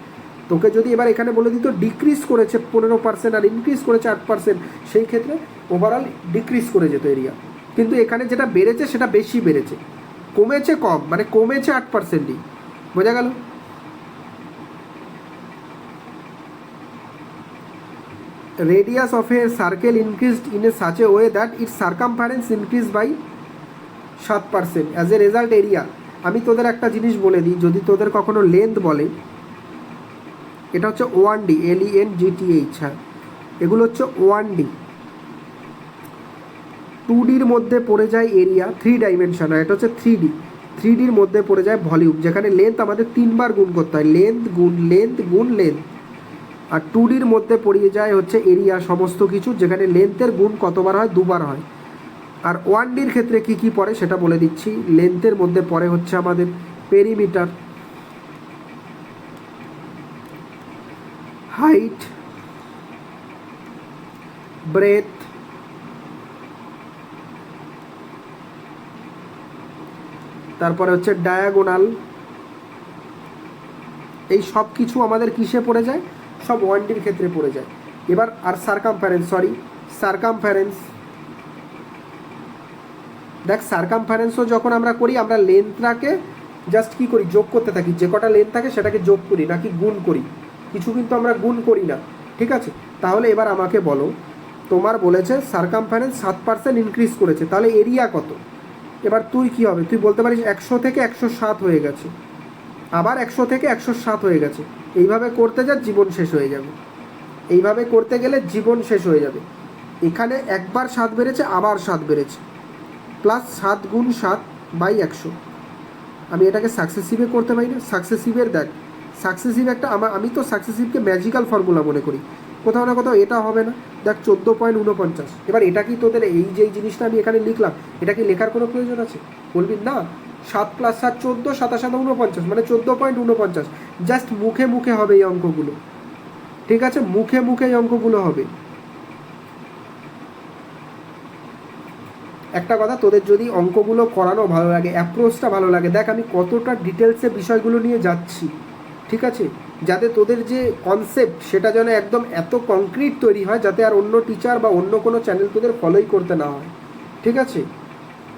তোকে যদি এবার এখানে বলে দিত ডিক্রিজ করেছে 15% আর ইনক্রিজ করেছে 8%, সেই ক্ষেত্রে ওভারঅল ডিক্রিজ করে যেত এরিয়া, কিন্তু এখানে যেটা বেড়েছে সেটা বেশি বেড়েছে, কমেছে কম, মানে কমেছে 8%ই, বোঝা গেল। Radius of a circle increased in a such a way that its circumference increase by 7%, as a result area. আমি তোদের একটা জিনিস বলে দিই, যদি তোদের কখনো লেন্থ বলে, এটা হচ্ছে 1D, LENGTH, হ্যাঁ এগুলো হচ্ছে 1D, 2Dর মধ্যে পড়ে যায় এরিয়া, 3 ডাইমেনশন, এটা হচ্ছে 3D। 3Dর মধ্যে পড়ে যায় ভলিউম, যেখানে লেন্থ আমাদের 3বার গুণ করতে হয়, লেন্থ গুণ লেন্থ গুণ লেন্থ। আর 2Dর মধ্যে পড়ে যায় হচ্ছে এরিয়া সমস্ত কিছু, যেখানে লেন্থের গুণ কতবার হয়, 2বার হয়। আর 1Dর ক্ষেত্রে কি কি পড়ে সেটা বলে দিচ্ছি। লেন্থের মধ্যে পড়ে হচ্ছে আমাদের পেরিমিটার, হাইট, ব্রেথ, তারপরে হচ্ছে ডায়াগোনাল। এই সব কিছু আমাদের কিসে পড়ে যায়, সব 1Dর ক্ষেত্রে পড়ে যায়। এবার আর সারকামফারেন্স, দেখ সারকামফারেন্সও যখন আমরা করি, আমরা লেন্থটাকে জাস্ট কি করি, যোগ করতে থাকি, যে কটা লেন্থ থাকে সেটাকে যোগ করি নাকি গুণ করি, কিছু কিন্তু আমরা গুণ করি না, ঠিক আছে। তাহলে এবার আমাকে বলো, তোমার বলেছে সারকামফারেন্স 7% ইনক্রিজ করেছে, তাহলে এরিয়া কত? এবার তুই কি হবে, তুই বলতে পারিস 100 থেকে 107 হয়ে গেছে, আবার 100 থেকে 107 হয়ে গেছে। এইভাবে করতে যা জীবন শেষ হয়ে যাবে, এইভাবে করতে গেলে জীবন শেষ হয়ে যাবে। এখানে একবার 7 বেড়েছে, আবার 7 বেড়েছে, প্লাস 7 গুণ 7/100। আমি এটাকে সাকসেসিভে করতে পারি না? সাকসেসিভের দেখ, সাকসেসিভ একটা আমি তো সাকসেসিভকে ম্যাজিক্যাল ফর্মুলা মনে করি, কোথাও না কোথাও এটা হবে না। দেখ 14.49। এবার এটা কি তোদের এই যে জিনিসটা আমি এখানে লিখলাম, এটা কি লেখার কোনো প্রয়োজন আছে? বলবি না, 7 + 7 14, 7 × 7 49, মানে 14.49। জাস্ট মুখে মুখে হবে এই অঙ্কগুলো, ঠিক আছে, মুখে মুখে এই অঙ্কগুলো হবে। একটা কথা, তোদের যদি অঙ্কগুলো করানো ভালো লাগে, অ্যাপ্রোচটা ভালো লাগে, দেখ আমি কতটা ডিটেলসে বিষয়গুলো নিয়ে যাচ্ছি, ঠিক আছে, যাতে তোদের যে কনসেপ্ট সেটা যেন একদম এত কংক্রিট তৈরি হয়, যাতে আর অন্য টিচার বা অন্য কোনো চ্যানেল তোদের ফলোই করতে না হয়, ঠিক আছে।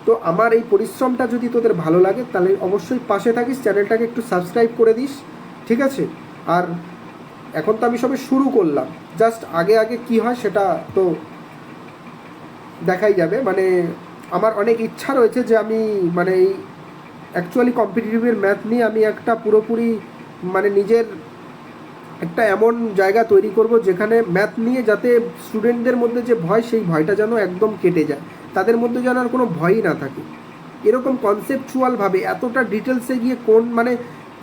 তো আমার এই পরিশ্রমটা যদি তোদের ভালো লাগে, তাহলে অবশ্যই পাশে থাকিস, চ্যানেলটাকে একটু সাবস্ক্রাইব করে দিস, ঠিক আছে। আর এখন তো আমি সবে শুরু করলাম, জাস্ট আগে আগে কি হয় সেটা তো দেখাই যাবে। মানে আমার অনেক ইচ্ছা রয়েছে যে আমি মানে এই অ্যাকচুয়ালি কম্পিটিটিভের ম্যাথ নিয়ে আমি একটা পুরোপুরি মানে নিজের একটা এমন জায়গা তৈরি করব, যেখানে ম্যাথ নিয়ে যাতে স্টুডেন্টদের মধ্যে যে ভয়, সেই ভয়টা যেন একদম কেটে যায়, তাদের মধ্যে যেন আর কোনো ভয়ই না থাকে। এরকম কনসেপচুয়ালভাবে এতটা ডিটেলসে গিয়ে কোন মানে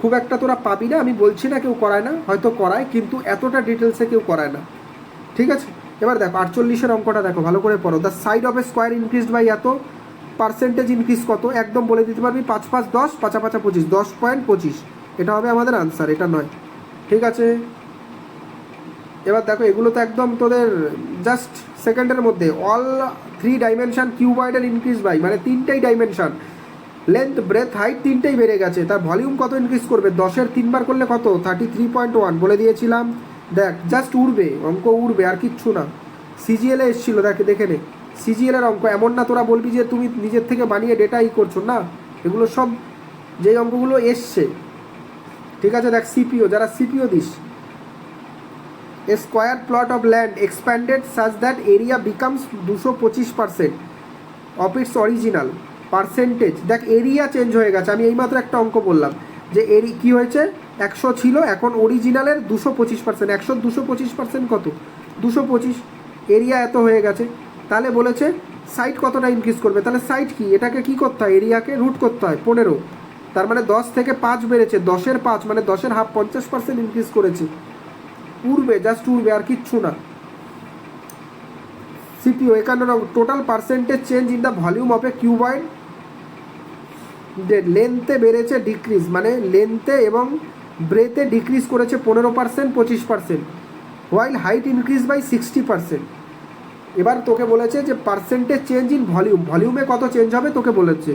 খুব একটা তোরা পাবি না, আমি বলছি না কেউ করায় না, হয়তো করায়, কিন্তু এতটা ডিটেলসে কেউ করায় না, ঠিক আছে। এবার দেখো 48-এর অঙ্কটা দেখো, ভালো করে পড়ো। The side of a square increased by এত, পার্সেন্টেজ ইনক্রিজ কত, একদম বলে দিতে পারবি, 5 × 5 = 10, 5 × 5 = 25, 10.25, এটা হবে আমাদের আনসার, এটা নয়, ঠিক আছে। এবার দেখো এগুলো তো একদম তোদের জাস্ট সেকেন্ডের মধ্যে। অল 3 ডাইমেনশন কিউবয়েডের ইনক্রিজ বাই, মানে 3টেই ডাইমেনশন, লেন্থ ব্রেথ হাইট 3টেই বেড়ে গেছে, তার ভলিউম কত ইনক্রিজ করবে, 10-এর 3বার করলে কত, 33.1 বলে দিয়েছিলাম। দেখ জাস্ট উড়বে, অঙ্ক উড়বে, আর কিচ্ছু না। সিজিএলে এসেছিলো, দেখে নে, সিজিএলের অঙ্ক, এমন না তোরা বলবি যে তুমি নিজের থেকে বানিয়ে ডেটাই করছো, না, এগুলো সব যেই অঙ্কগুলো এসছে, ঠিক আছে। দেখ সিপিও, যারা CPO this, a square plot of land expanded such that area becomes 225% of its original percentage. দেখ এরিয়া চেঞ্জ হয়ে গেছে, আমি এইমাত্র একটা অঙ্ক বললাম যে কী হয়েছে, 100 ছিল, এখন অরিজিনালের 225%, 100 225% কত, 225, এরিয়া এত হয়ে গেছে। তাহলে বলেছে সাইট কতটা ইনক্রিজ করবে, তাহলে সাইট কি, এটাকে কি করতে হয়, এরিয়াকে রুট করতে হয় 15, তার মানে 10 থেকে 5 বেড়েছে, 10-এর 5 মানে 10-এর হাফ, 50% ইনক্রিজ করেছে, উড়বে, জাস্ট উড়বে, আর কিচ্ছু না। সিপিও 51, total percentage change in the volume of a cuboid, লেন্থে বেড়েছে ডিক্রিজ, মানে লেন্থে এবং ব্রেথে ডিক্রিজ করেছে 15%, 25%, হোয়াইল হাইট ইনক্রিজ বাই 60%। এবার তোকে বলেছে যে পার্সেন্টেজ চেঞ্জ ইন ভলিউম, ভলিউমে কত চেঞ্জ হবে তোকে বলেছে,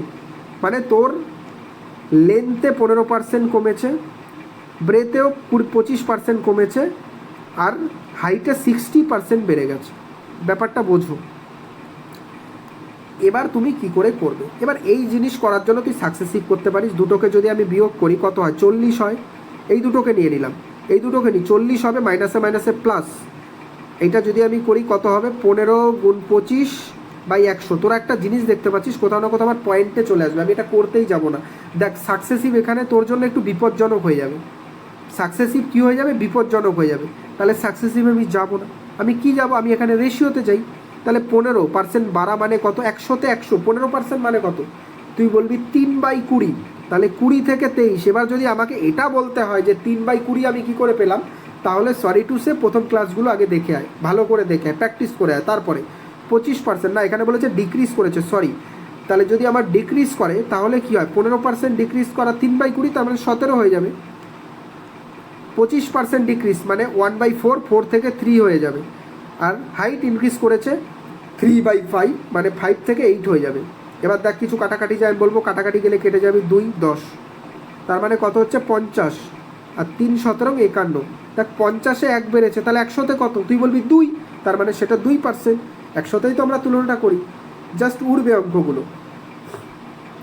মানে তোর লেন্থে 15% কমেছে, ব্রেথেও 25% কমেছে, আর হাইটে 60% বেড়ে গেছে, ব্যাপারটা বোঝো। এবার তুমি কি করে করবে, এবার এই জিনিস করার জন্য তুই সাকসেসিভ করতে পারিস। দুটোকে যদি আমি বিয়োগ করি কত হয়, 40 হয়, এই দুটোকে নিয়ে নিলাম, এই দুটোকে নিই, 40 হবে, মাইনাসে মাইনাসে প্লাস, এইটা যদি আমি করি কত হবে, 15 × 25/100। তোরা একটা জিনিস দেখতে পাচ্ছিস, কোথাও না কোথাও আমার পয়েন্টে চলে আসবে, আমি এটা করতেই যাব না। দেখ সাকসেসিভ এখানে তোর জন্য একটু বিপজ্জনক হয়ে যাবে, সাকসেসিভ কী হয়ে যাবে, বিপজ্জনক হয়ে যাবে, তাহলে সাকসেসিভে আমি যাব না। আমি কি যাব, আমি এখানে রেশিওতে যাই, তাহলে 15% বাড়া মানে কত, 100-তে 100, 15% মানে কত, তুই বলবি 3/20, তাহলে 20 থেকে 23। এবার যদি আমাকে এটা বলতে হয় যে 3/20 আমি কি করে পেলাম, তাহলে সরি টু সে প্রথম ক্লাসগুলো আগে দেখে আয়, ভালো করে দেখে আয়, প্র্যাকটিস করে আয়, তারপরে 25% না, এখানে বলেছে ডিক্রিজ করেছে, সরি। তাহলে যদি আমার ডিক্রিজ করে তাহলে কি হয়, 15% ডিক্রিজ করা 3/20, তার মানে 17 হয়ে যাবে। 25% ডিক্রিজ মানে 1/4, 4 থেকে 3 হয়ে যাবে। আর হাইট ইনক্রিজ করেছে 3/5, মানে 5 থেকে 8 হয়ে যাবে। এবার দেখ কিছু কাটাকাটি যায়, আমি বলবো কাটাকাটি গেলে কেটে যাবে 2, 10, তার মানে কত হচ্ছে 50, আর 3 17 51। দেখ 50-এ 1 বেড়েছে, তাহলে 100-তে কত, তুই বলবি 2, তার মানে সেটা 2%। 100-তেই তো আমরা তুলনাটা করি, জাস্ট উড়বে অঙ্কগুলো।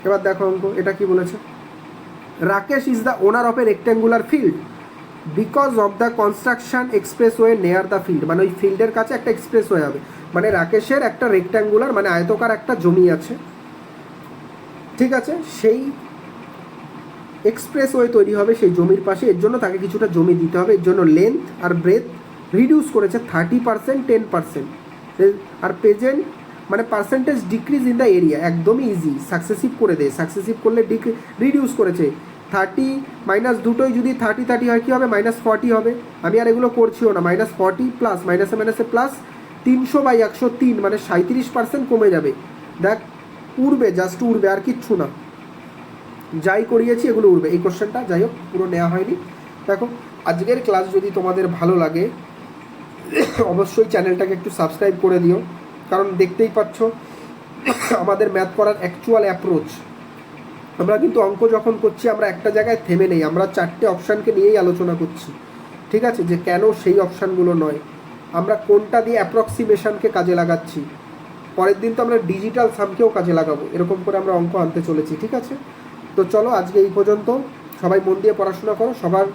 এবার দেখো অঙ্ক, এটা কি বলেছে, Rakesh is the owner of a rectangular field because of the construction expressway near the field, মানে ওই ফিল্ডের কাছে একটা এক্সপ্রেসওয়ে হবে, মানে রাকেশের একটা রেক্ট্যাঙ্গুলার মানে আয়তকার একটা জমি আছে, ঠিক আছে, সেই এক্সপ্রেসওয়ে তৈরি হবে সেই জমির পাশে, এর জন্য তাকে কিছুটা জমি দিতে হবে, এর জন্য লেন্থ আর ব্রেথ রিডিউস করেছে 30%, 10%। আর প্রেজেন্ট মানে percentage decrease in the area, একদমই ইজি, সাকসেসিভ করে দেয়, সাকসেসিভ করলে রিডিউস করেছে 30 মাইনাস দুটোই যদি 30 হয়, কী হবে, -40 হবে। আমি আর এগুলো করছিও না, -40 প্লাস মাইনাসে মাইনাসে প্লাস 300/103, মানে 37% কমে যাবে। দেখ উড়বে, জাস্ট উড়বে, আর কিচ্ছু না, যাই করিয়েছি এগুলো উড়বে। এই কোশ্চেনটা যাই হোক পুরো নেওয়া হয়নি। দেখো আজকের ক্লাস যদি তোমাদের ভালো লাগে অবশ্যই চ্যানেলটাকে একটু সাবস্ক্রাইব করে দিও, কারণ দেখতেই পাচ্ছ আমাদের ম্যাথ করার অ্যাকচুয়াল অ্যাপ্রোচ, আমরা কিন্তু অঙ্ক যখন করছি আমরা একটা জায়গায় থেমে নেই, আমরা 4টে অপশানকে নিয়েই আলোচনা করছি, ঠিক আছে, যে কেন সেই অপশানগুলো নয়, আমরা কোনটা দিয়ে অ্যাপ্রক্সিমেশনকে কাজে লাগাচ্ছি, পরের দিন তো আমরা ডিজিটাল সামকেও কাজে লাগাবো, এরকম করে আমরা অঙ্ক আনতে চলেছি, ঠিক আছে। তো চলো আজকে এই পর্যন্ত, সবাই মন দিয়ে পড়াশোনা করো, সবার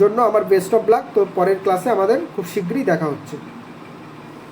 জন্য আমার বেস্ট অফ লাক। তো পরের ক্লাসে আমাদের খুব শীঘ্রই দেখা হচ্ছে।